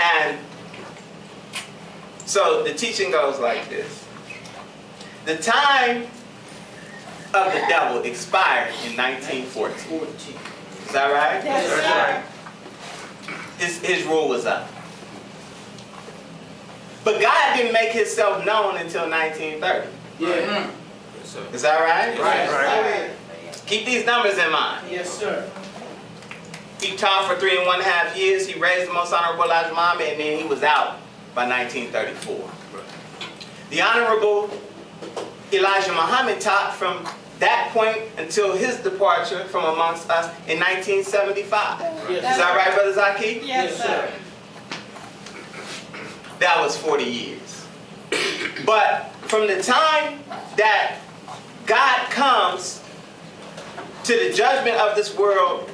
And so the teaching goes like this. The time of the devil expired in 1914. Is that right? Yes, That's sir. right. His rule was up. But God didn't make himself known until 1930. Yeah. Yes, sir. Is that right? Right. Right. Keep these numbers in mind. Yes, sir. He taught for 3.5 years. He raised the most honorable Elijah Muhammad, and then he was out by 1934. The honorable Elijah Muhammad taught from that point until his departure from amongst us in 1975. Is that right, Brother Zaki? Yes, sir. That was 40 years. But from the time that God comes to the judgment of this world,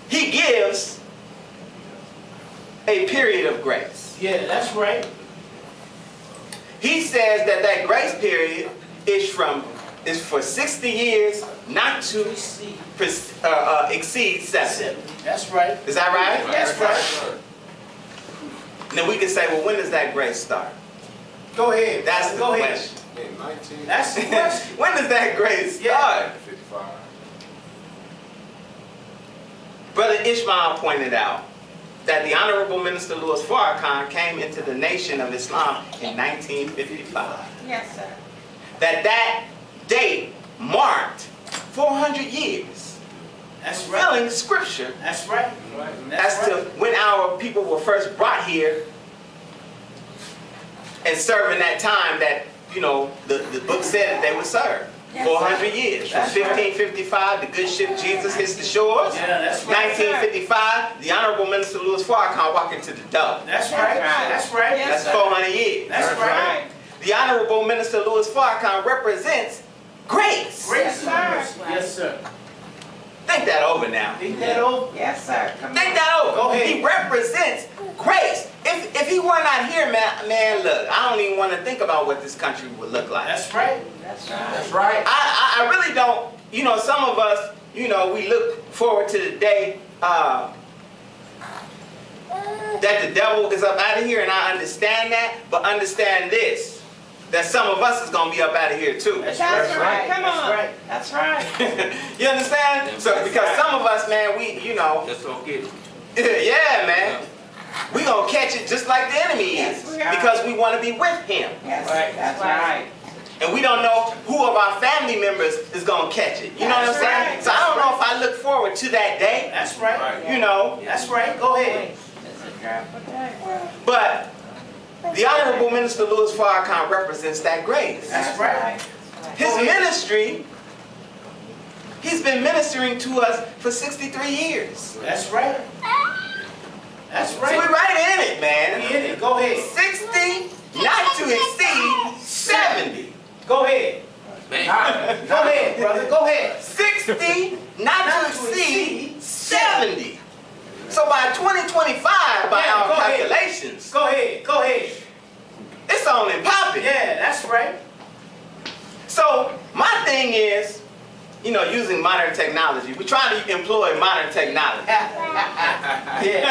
he gives a period of grace. Yeah, that's right. He says that that grace period is for 60 years, not to exceed 7. That's right. Is that right? That's right. Now we can say, well, when does that grace start? Go ahead. That's the Go ahead. question. In 1955. That's the question. When does that grace start? Brother Ishmael pointed out that the Honorable Minister Louis Farrakhan came into the nation of Islam in 1955. Yes, sir. That date marked 400 years. That's right. Fulfilling scripture That's right. as That's to right. when our people were first brought here and serving that time that, you know, the book said that they would serve. Yes, 400 years. From That's right. 1555, the good ship Jesus hits the shores. Yeah, that's right. 1955, the Honorable Minister Louis Farrakhan walked into the door. That's right. That's right. Yes, That's sir. 400 years. That's right. The Honorable Minister Louis Farrakhan represents grace. Grace. Yes, sir. Yes, sir. Think that over now. Think that over. Yes, sir. Come Think on. that over. Go ahead. He represents grace. If he were not here, man, look, I don't even want to think about what this country would look like. That's right. That's right. That's right. I really don't, you know, some of us, you know, we look forward to the day that the devil is up out of here, and I understand that, but understand this, that some of us is going to be up out of here too. That's right. Come on. That's right. You understand? So, because some of us, man, we, you know. Just don't get it. Yeah, man. We going to catch it just like the enemy is. Because we want to be with him. Yes, that's right. And we don't know who of our family members is going to catch it. You know what I'm saying? So I don't know if I look forward to that day. That's right. You know. That's right. Go ahead. But the Honorable Minister Louis Farrakhan represents that grace. That's right. His ministry, he's been ministering to us for 63 years. That's right. That's So right. we're right in it, man. We in it. Go ahead. 60, not to exceed 70. Go ahead. Man. Go ahead, brother. Go ahead. 60, not to exceed 70. So by 2025, by Yeah, our go ahead. calculations, Go ahead. Go ahead. it's on and popping. Yeah, that's right. So my thing is, you know, using modern technology. We're trying to employ modern technology. Yeah.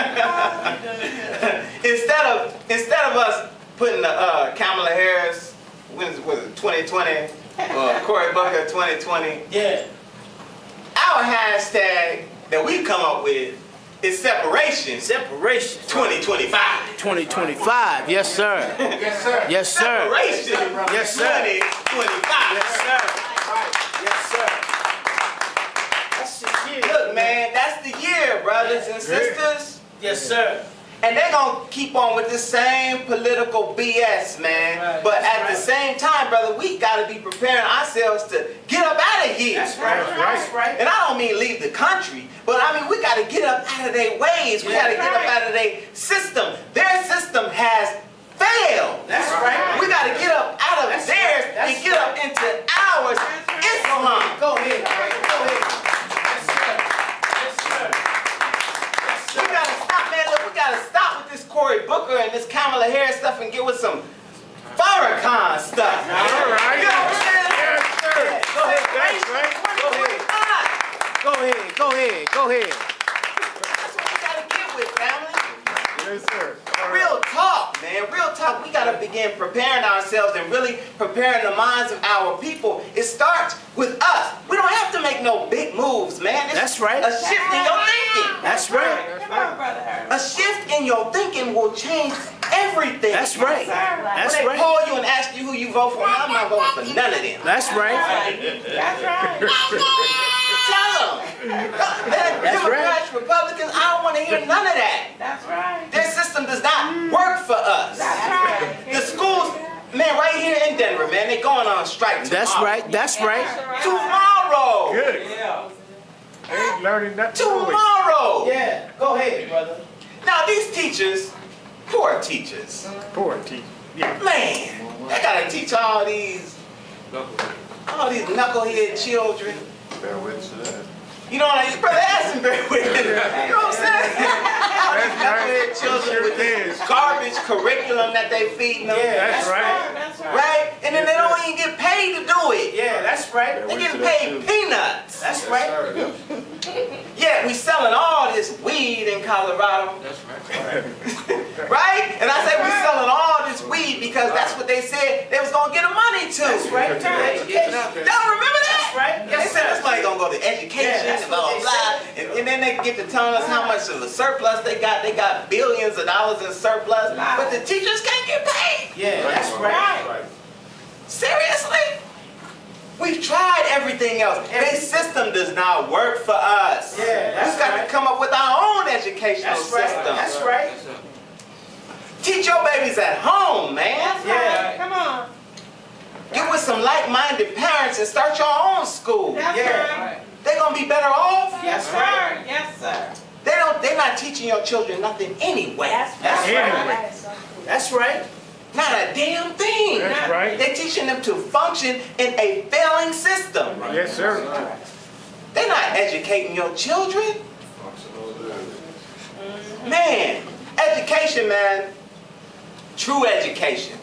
instead of us putting the Kamala Harris, when was it 2020, or Cory Booker 2020, Yeah. our hashtag that we come up with is separation Separation. 2025. 2025. Yes, sir. Yes, sir. Yes, sir. Separation Yes, sir. 2025. Yes, sir. Yes, sir. That's the year. Look, man, that's the year, brothers and sisters. Yes, sir. And they're going to keep on with the same political BS, man. Right. But That's at the right. same time, brother, we got to be preparing ourselves to get up out of here. That's right. That's right. And I don't mean leave the country, but I mean we got to get up out of their ways. We got to get up out of their system. Their system has failed. That's right. We got to get up out of That's theirs right. That's and get up into ours. Islam. Go ahead. Go ahead. Yes, sir. Yes, sir. Yes, We sir. gotta stop, man. Look, we gotta stop with this Cory Booker and this Kamala Harris stuff and get with some Farrakhan stuff. All right. You know what I'm saying? Yes, sir. Go ahead, That's right. Go ahead. Go ahead. Go ahead. Go ahead. That's what we gotta get with, family. Yes, sir. All right. Real talk, man. Real talk. We gotta begin preparing ourselves and really preparing the minds of our people. It starts with us. We don't have to make no big moves, man. It's That's right. a shift in your thinking. That's right. Come on, Brother Herman. A shift in your thinking will change everything. That's right. That's when they right. call you and ask you who you vote for, I'm not voting for none of them. That's right. That's right. Tell them. Democrats, Republicans, I don't want to hear none of that. That's right. Their system does not work for us. That's right. The schools, man, right here in Denver, man, they're going on strike tomorrow. That's right. That's right. Tomorrow. Good. Yeah. Ain't learning nothing. Tomorrow. Yeah. Go ahead, brother. Now, these teachers, poor teachers, Poor teacher. Yeah. man, they got to teach all these knucklehead children. Bear witness to that. You know what I mean? Brother, ask him very quick. You know what I'm saying? All these That's right. knucklehead children Sure with this is. garbage curriculum that they feeding them. Yeah, That's right. That's right. Right? And then they don't even get paid to do it. Yeah, that's right. They getting paid peanuts. That's right. Yeah, we selling all this weed in Colorado. That's right. Right? And I say we selling all this weed because that's what they said they was going to get money to. That's right. Education. Y'all remember that? That's right. They Yes, said sir. this money gonna go to education Yeah, that's and blah what blah they blah, and then they get to telling us how much of a surplus they got. They got billions of dollars in surplus, but the teachers can't get paid. Yeah, that's right. Seriously? We've tried everything else. Their system does not work for us. Yeah, that's We've got right. to come up with our own educational That's right. system. That's right. Yes, sir. Teach your babies at home, man. That's Yeah. right. Come on. Get with some like-minded parents and start your own school. That's Yeah. right. They're gonna be better off. Yes, sir. Yes, sir. They're not teaching your children nothing anyway. That's Anyway. right. That's right. Not a damn thing. That's right. They're teaching them to function in a failing system. Yes, sir. They're not educating your children. Man, education, man. True education.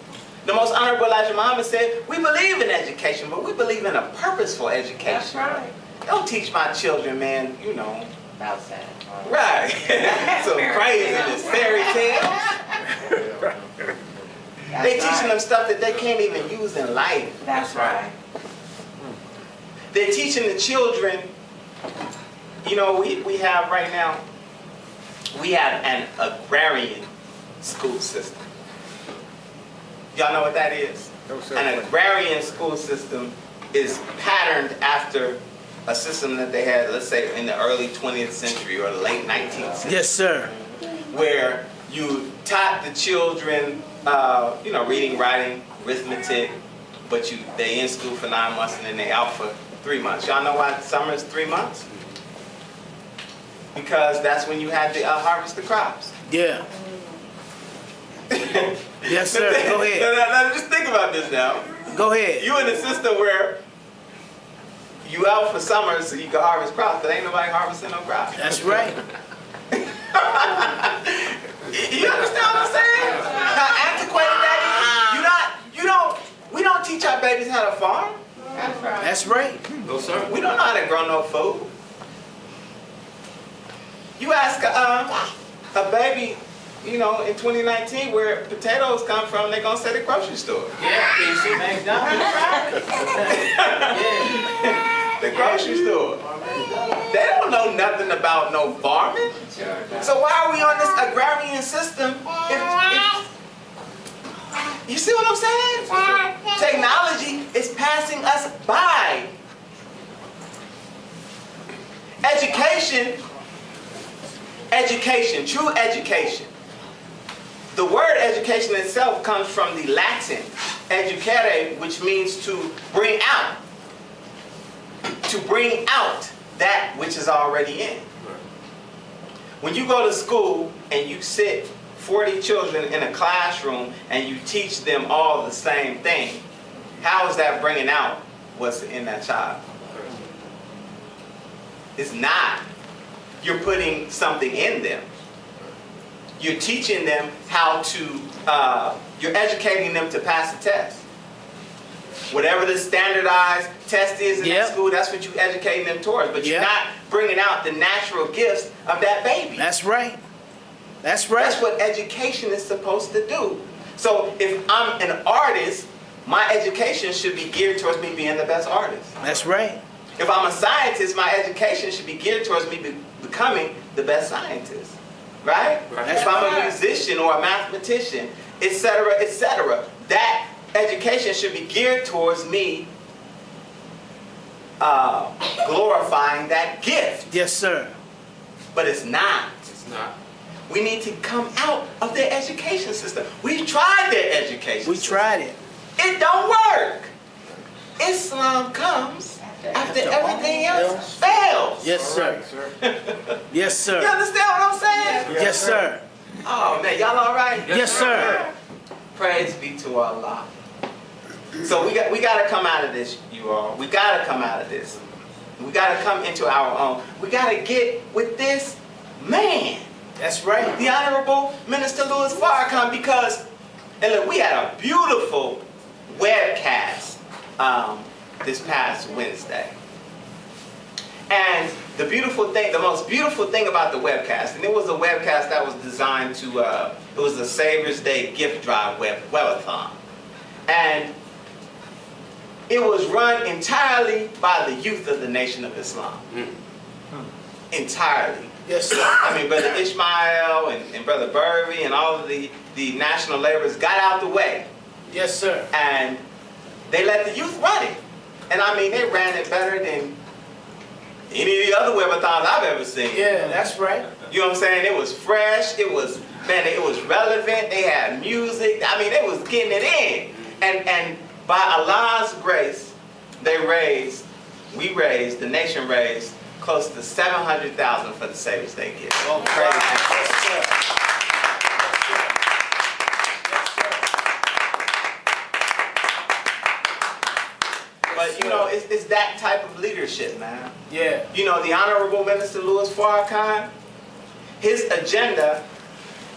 The most honorable Elijah Muhammad said, we believe in education, but we believe in a purposeful education. That's right. don't teach my children, man, you know. Outside. Right. So craziness, fairy tales. They teaching them stuff that they can't even use in life. That's right. They're teaching the children, you know, we have right now, we have an agrarian school system. Y'all know what that is? No, sir. An agrarian school system is patterned after a system that they had, let's say, in the early 20th century or the late 19th century. Yes, sir. Where you taught the children, you know, reading, writing, arithmetic, but they in school for 9 months and then they out for 3 months. Y'all know why summer is 3 months? Because that's when you had to harvest the crops. Yeah. Yes, sir. Go ahead. Now, just think about this now. Go ahead. You in a system where you out for summer so you can harvest crops, but ain't nobody harvesting no crops. That's right. You understand what I'm saying? How antiquated that is? We don't teach our babies how to farm. That's right. That's right. No, sir. We don't know how to grow no food. You ask a baby, you know, in 2019 where potatoes come from, they're gonna say the grocery store. Yeah, you see McDonald's. The grocery store. They don't know nothing about no farming. So why are we on this agrarian system if you see what I'm saying? Technology is passing us by. Education, true education. The word education itself comes from the Latin educare, which means to bring out. To bring out that which is already in. When you go to school and you sit 40 children in a classroom and you teach them all the same thing, how is that bringing out what's in that child? It's not. You're putting something in them. You're teaching them how to, you're educating them to pass a test. Whatever the standardized test is in that school, that's what you're educating them towards. But you're not bringing out the natural gifts of that baby. That's right. That's right. That's what education is supposed to do. So if I'm an artist, my education should be geared towards me being the best artist. That's right. If I'm a scientist, my education should be geared towards me becoming the best scientist. Right? If I'm a musician or a mathematician, etc., etc., that education should be geared towards me glorifying that gift. Yes, sir. But it's not. It's not. We need to come out of their education system. We tried their education We system. tried it. It don't work. Islam comes after everything else fails. Yes, sir. Yes, You sir. understand what I'm saying? Yes, sir. Oh man, y'all all right? Yes, sir. Praise be to Allah. So we got to come out of this, you all. We got to come out of this. We got to come into our own. We got to get with this man, That's right. the Honorable Minister Louis Farrakhan, because, and look, we had a beautiful webcast this past Wednesday. And the beautiful thing, the most beautiful thing about the webcast, and it was a webcast that was designed to, it was a Savior's Day gift drive webathon. And it was run entirely by the youth of the Nation of Islam. Entirely. Yes, sir. I mean, Brother Ishmael and Brother Burvey and all of the national laborers got out the way. Yes, sir. And they let the youth run it. And I mean, they ran it better than any of the other webathons I've ever seen. Yeah, that's right. You know what I'm saying? It was fresh. It was, man, it was relevant. They had music. I mean, they was getting it in. And by Allah's grace, the nation raised close to 700,000 for the Savior's Day gift. Oh, Praise yes, God. But you know, it's that type of leadership, man. Yeah. You know, the Honorable Minister Louis Farrakhan, his agenda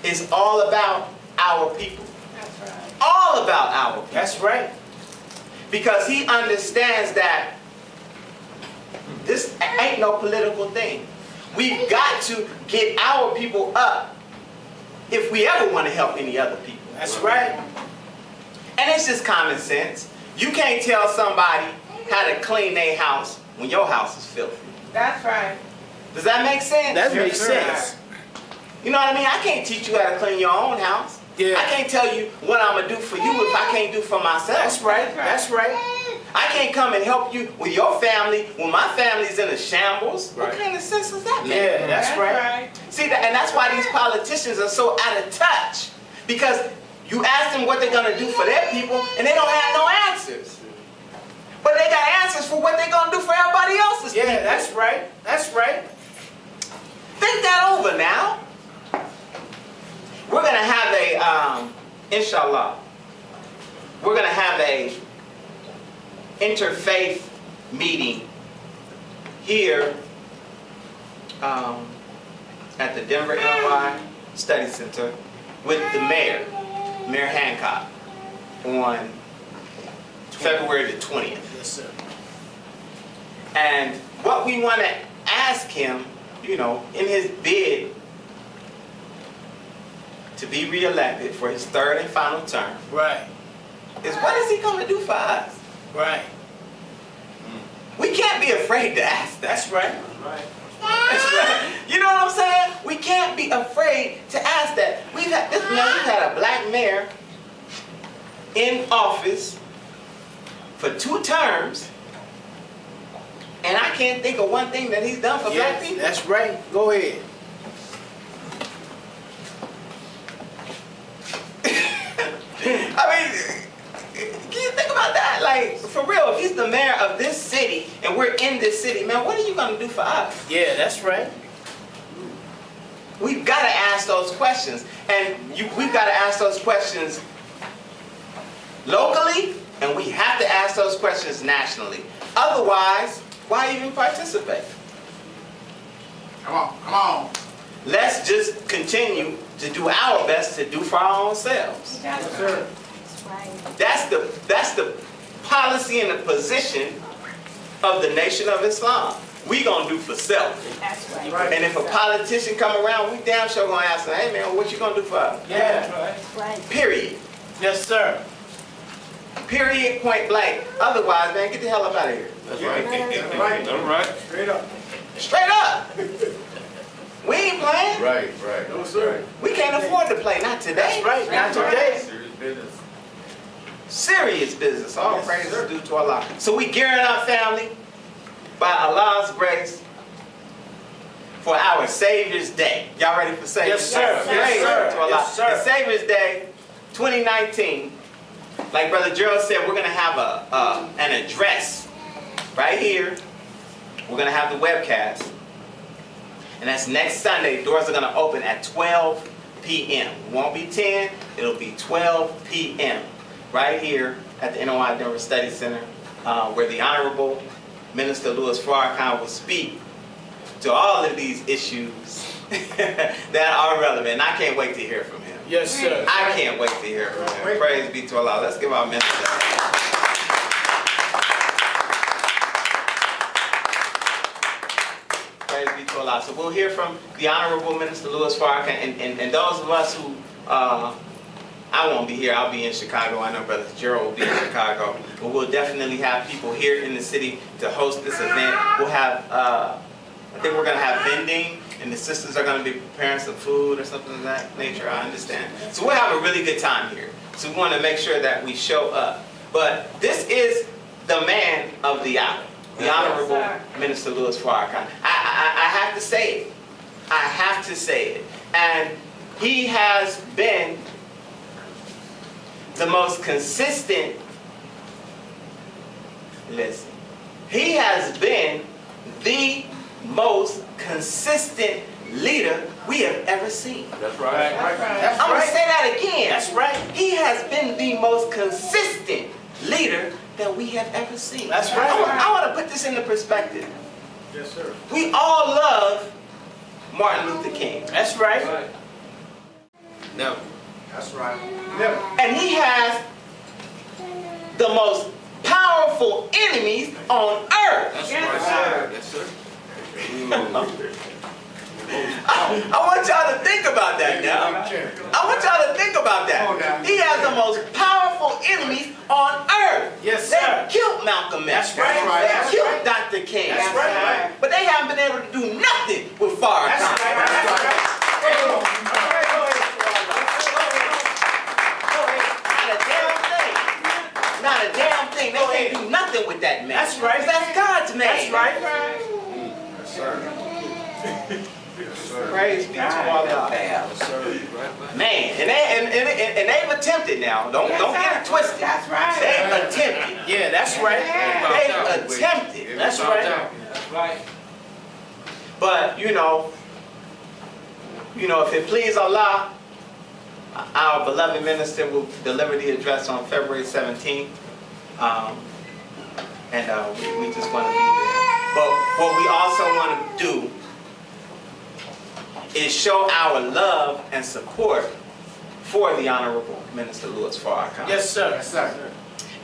is all about our people. That's right. All about our people. That's right. Because he understands that This ain't no political thing. We've got to get our people up if we ever want to help any other people. That's right. And it's just common sense. You can't tell somebody how to clean their house when your house is filthy. That's right. Does that make sense? That makes sense. You know what I mean? I can't teach you how to clean your own house. Yeah. I can't tell you what I'm going to do for you if I can't do for myself. That's right. That's right. I can't come and help you with your family when my family's in a shambles. Right. What kind of sense is that? Yeah, that's right. See, and that's why these politicians are so out of touch. Because you ask them what they're going to do for their people, and they don't have no answers. But they got answers for what they're going to do for everybody else's people. Yeah, that's right. That's right. Think that over now. We're going to have a, inshallah, we're going to have a interfaith meeting here at the Denver NOI Study Center with the mayor, Mayor Hancock, on February the 20th. Yes, sir. And what we want to ask him, you know, in his bid to be reelected for his third and final term, Right. is what is he going to do for us? Right. We can't be afraid to ask that. That's right. That's right. You know what I'm saying? We can't be afraid to ask that. We've had a black mayor in office for 2 terms, and I can't think of one thing that he's done for black people. That's right. Go ahead. I mean, can you think about that? Like, for real, if he's the mayor of this city and we're in this city, man, what are you going to do for us? Yeah, that's right. We've got to ask those questions. And we've got to ask those questions locally, and we have to ask those questions nationally. Otherwise, why even participate? Come on, come on. Let's just continue to do our best to do for our own selves. That's Sir. right. That's the policy and the position of the Nation of Islam. We gonna do for self. That's right. And if a politician come around, we damn sure gonna ask them, hey man, what you gonna do for us? Yeah. That's right. Period. Yes, sir. Period, point blank. Otherwise, man, get the hell up out of here. That's right. All right. Straight up. Straight up. We ain't playing. Right. No, sir. We can't afford to play, not today. That's right. Not today. Serious business. Serious business. All praise is due to Allah. So we gearing up, family, by Allah's grace, for our Savior's Day. Y'all ready for Savior's Yes, Day? sir. Praise Yes, sir. to Allah. Yes, sir. And Savior's Day 2019, like Brother Gerald said, we're going to have an address right here. We're going to have the webcast. And that's next Sunday. Doors are going to open at 12 p.m. It won't be 10. It'll be 12 p.m. right here at the NOI Denver Study Center, where the Honorable Minister Louis Farrakhan will speak to all of these issues that are relevant. And I can't wait to hear from him. Yes, sir. I can't wait to hear from him. Praise be to Allah. Let's give our minister. Praise be to Allah. So we'll hear from the Honorable Minister Louis Farrakhan, and those of us who, I won't be here, I'll be in Chicago. I know Brother Gerald will be in Chicago. But we'll definitely have people here in the city to host this event. We'll have, I think we're going to have vending, and the sisters are going to be preparing some food or something of that nature, I understand. So we'll have a really good time here. So we want to make sure that we show up. But this is the man of the hour. The Honorable Minister Louis Farrakhan. I have to say it. I have to say it. And he has been the most consistent, listen, he has been the most consistent leader we have ever seen. That's right. That's I'm going right. to say that again. That's right. He has been the most consistent leader that we have ever seen. That's right. I want to put this into perspective. Yes, sir. We all love Martin Luther King. That's right. No. That's right. Never. And he has the most powerful powerful enemies on earth. That's Yes, right, sir. Yes, sir. I want y'all to think about that now. I want y'all to think about that. He has the most powerful enemies on earth. Yes, They sir. killed Malcolm X. That's right. They That's killed right. Dr. King. That's right. But they haven't been able to do nothing with Farrakhan. That's right. That's right. Not a damn thing. Not a damn thing. They can't do nothing with that man. That's right. That's God's man. That's right. Yes, sir. Praise be to our God. Yes, sir. Right. Man, and they've attempted now. Don't get it twisted. That's right. They've attempted. Yeah, that's right. They've attempted. That's right. That's right. But you know, if it please Allah, our beloved minister will deliver the address on February 17th. We just want to be there. But what we also want to do is show our love and support for the Honorable Minister Louis Farrakhan. Yes, sir. Yes, sir.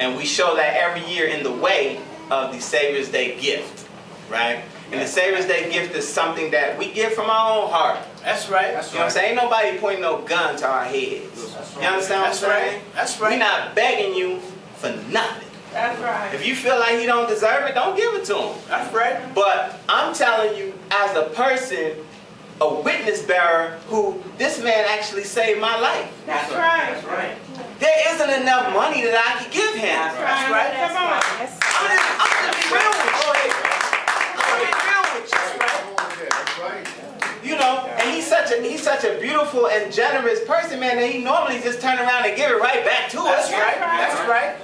And we show that every year in the way of the Savior's Day gift, right? And the Savior's Day gift is something that we give from our own heart. That's right. You know what I'm saying? Ain't nobody pointing no gun to our heads. You understand what I'm saying? That's right. We're not begging you for nothing. That's right. If you feel like he don't deserve it, don't give it to him. That's right. But I'm telling you, as a person, a witness bearer, who this man actually saved my life. That's right. That's right. There isn't enough money that I could give him. That's right. Come on. I'm gonna be real with you. I'm gonna be real with you. That's right. You know, and he's such a beautiful and generous person, man, that he normally just turn around and give it right back to us. That's right. That's right.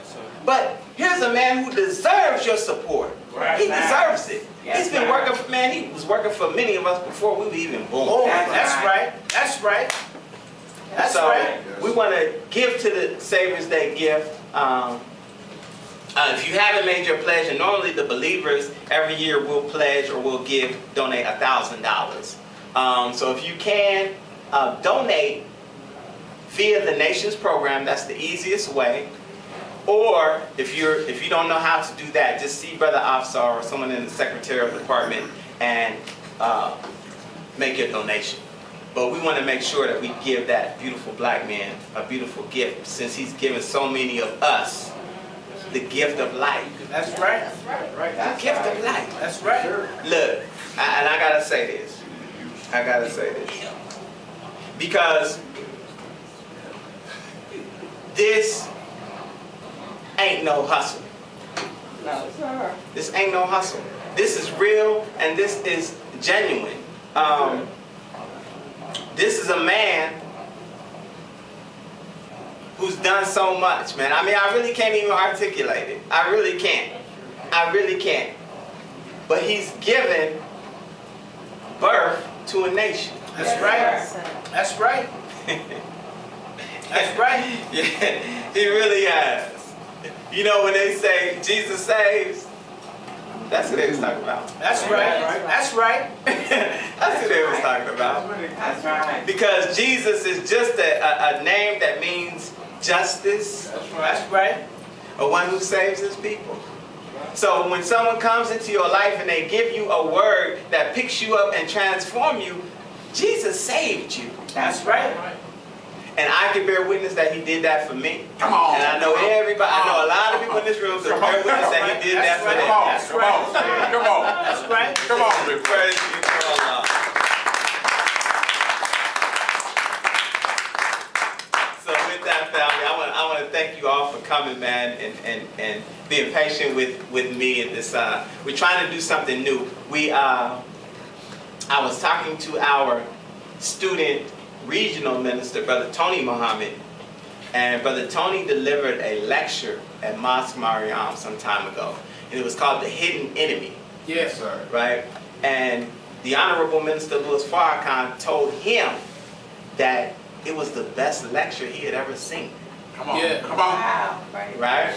But here's a man who deserves your support. Right. He deserves it. Yes, He's been sir. working for, man, he was working for many of us before we were even born. Oh, That's that's right. That's right. That's So right. we want to give to the Savior's Day gift. If you haven't made your pledge, and normally the believers every year will pledge or will donate $1,000. So if you can donate via the Nations program, that's the easiest way. Or if you don't know how to do that, just see Brother Afsar or someone in the secretarial department and make your donation. But we want to make sure that we give that beautiful black man a beautiful gift, since he's given so many of us the gift of life. That's right. The gift of life. That's right. Look, and I gotta say this. Because this ain't no hustle. No, sir. This ain't no hustle. This is real and this is genuine. This is a man who's done so much, man. I mean, I really can't even articulate it. I really can't. But he's given birth to a nation. That's right. That's right. That's right. Yeah, he really has. You know, when they say Jesus saves, that's what they was talking about. That's right. That's right. That's what they was talking about. That's right. Because Jesus is just a name that means justice, That's right. or one who saves his people. So when someone comes into your life and they give you a word that picks you up and transforms you, Jesus saved you. That's right. And I can bear witness that he did that for me. Come on. And I know everybody, I know a lot of people in this room can bear witness that he did that for them. That's right. Come on. That's right. Come on, big Praise be to Allah. So with that, family, I want to thank you all for coming, man, and being patient with me at this. We're trying to do something new. I was talking to our student regional minister, Brother Tony Muhammad, and Brother Tony delivered a lecture at Mosque Mariam some time ago, and it was called The Hidden Enemy. Yes, sir. Right? And the Honorable Minister Louis Farrakhan told him that it was the best lecture he had ever seen. Come on. Yeah. Come on. Wow. Right?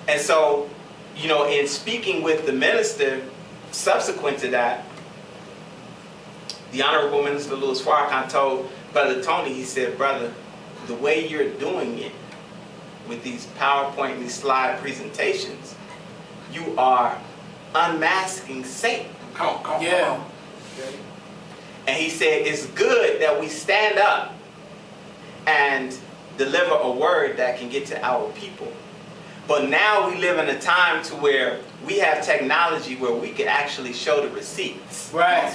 And so, you know, in speaking with the minister, subsequent to that, the Honorable Minister Louis Farrakhan told Brother Tony, he said, brother, the way you're doing it with these PowerPoint and these slide presentations you are unmasking Satan. Come on. Yeah. And he said it's good that we stand up and deliver a word that can get to our people. But now we live in a time to where we have technology where we can actually show the receipts. Right.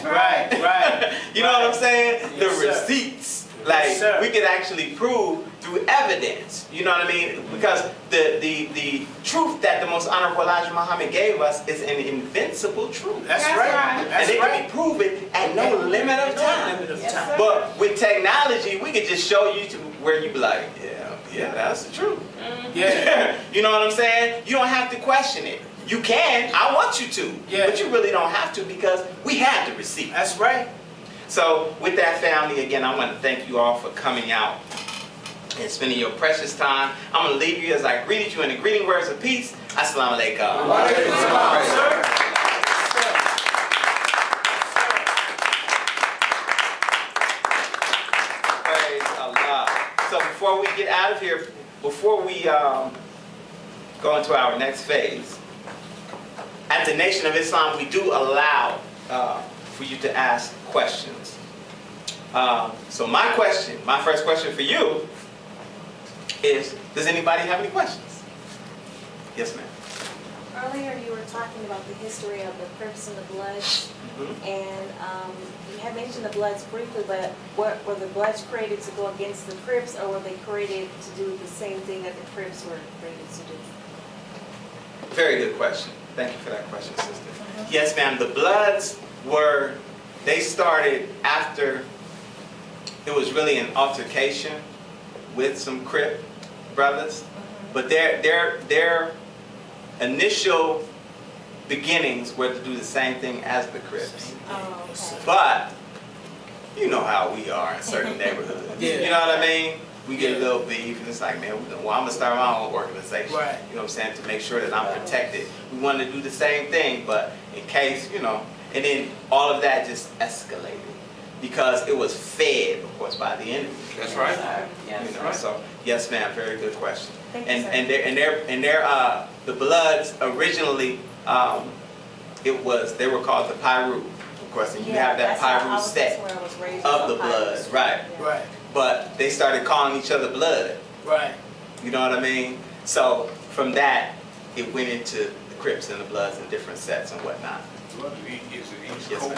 You know what I'm saying? Yes, The sir. receipts. Like, Yes, sir. we can actually prove through evidence. You know what I mean? Because the truth that the most honorable Elijah Muhammad gave us is an invincible truth. That's right. And it can be proven at no limit of time. Yes, sir. But with technology, we could just show you to where you be like, yeah, that's the truth. Yeah. You know what I'm saying? You don't have to question it. You can. I want you to. Yeah. But you really don't have to because we have the receipt. That's right. So with that, family, again, I want to thank you all for coming out and spending your precious time. I'm going to leave you as I greeted you in the greeting words of peace. Assalamu alaikum. Praise Allah. So before we get out of here, before we go into our next phase, at the Nation of Islam, we do allow for you to ask questions. So my first question for you is, does anybody have any questions? Yes, ma'am. Earlier you were talking about the history of the Crips and the Bloods, and you had mentioned the Bloods briefly, but were the Bloods created to go against the Crips, or were they created to do the same thing that the Crips were created to do? Very good question. Thank you for that question, sister. Yes, ma'am. The Bloods they started after it was really an altercation with some Crip brothers, but their initial beginnings were to do the same thing as the Crips. Oh, okay. But you know how we are in certain neighborhoods. Yeah. You know what I mean? We get a little beef, and it's like, man, I'm gonna start my own organization. Right. You know what I'm saying? To make sure that I'm protected. We wanted to do the same thing, but in case, and then all of that just escalated because it was fed, of course, by the enemy. That's right. So yes, ma'am. Very good question. Thank you, And sir. the Bloods originally, they were called the Pyru, of course, and you have that Pyru sect of the Bloods, right? Right. But they started calling each other Blood. Right. You know what I mean? So from that, it went into the Crips and the Bloods and different sets and whatnot. Yes, ma'am.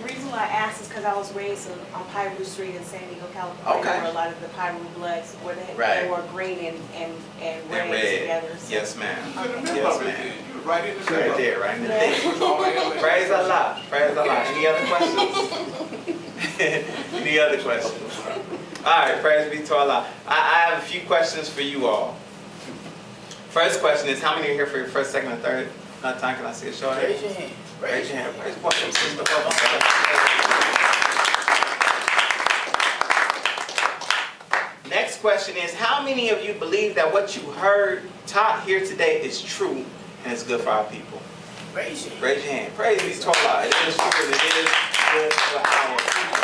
The reason why I asked is because I was raised on Pyru Street in San Diego, California, Okay. where a lot of the Pyru Bloods, where they Right. were green and And red red. together. So. Yes, ma'am. Okay. Yes, ma'am. You was right in the Right middle. there, right in the Yeah. thing. Praise Allah. Praise Allah. Any other questions? Any other questions? All right, praise be to Allah. I have a few questions for you all. First question is, how many are here for your first, second, and third time? Can I see a show of hands? Raise your hand. Raise your hand. Praise welcome, sister. Next question is, how many of you believe that what you heard taught here today is true and is good for our people? Raise your hand. Raise your hand. Praise be to Allah. It is true and it is good for our people.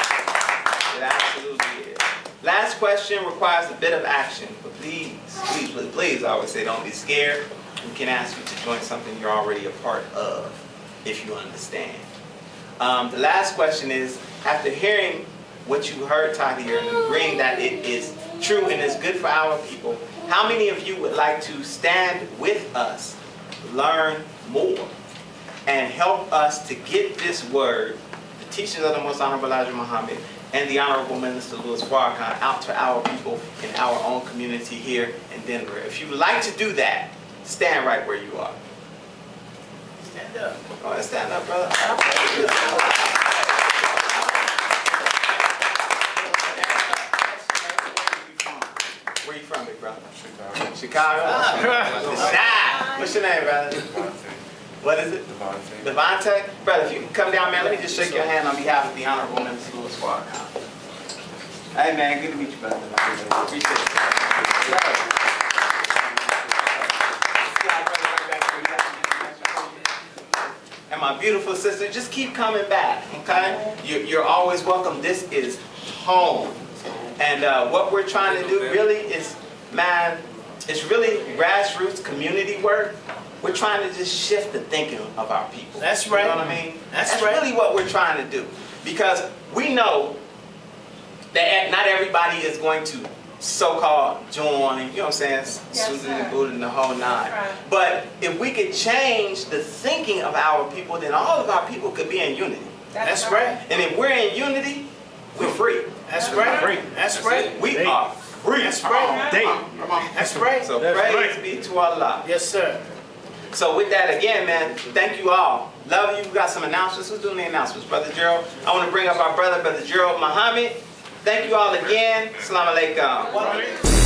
It absolutely is. Last question requires a bit of action, but please, I always say don't be scared. We can ask you to join something you're already a part of, if you understand. The last question is, after hearing what you heard taught here and agreeing that it is true and is good for our people, how many of you would like to stand with us, learn more, and help us to get this word, the teachings of the Most Honorable Elijah Muhammad and the Honorable Minister Louis Farrakhan, out to our people in our own community here in Denver? If you would like to do that, stand right where you are. Stand up. Go ahead, stand up, brother. Where you from, big brother? Chicago. Chicago? What's your name, brother? What is it? Devontae? Brother, if you can come down, man, let me just shake your hand on behalf of the Honorable Minister Louis Farrakhan. Hey, man, good to meet you, brother. Appreciate it. And my beautiful sister, just keep coming back, okay? You're always welcome. This is home. And what we're trying to do really is, man, it's really grassroots community work. We're trying to just shift the thinking of our people. That's right. You know what I mean? That's right. really what we're trying to do. Because we know that not everybody is going to so-called join, you know what I'm saying, Susan and Buddha and the whole nine. Right. But if we could change the thinking of our people, then all of our people could be in unity. That's right. And if we're in unity, we're free. That's right. That's right. We are free. That's right. Come on. That's right. So That's praise right. be to Allah. Yes, sir. So with that, again, man, thank you all. Love you. We got some announcements. Who's doing the announcements? Brother Gerald. I want to bring up our brother, Brother Gerald Muhammad. Thank you all again. Assalamu alaikum.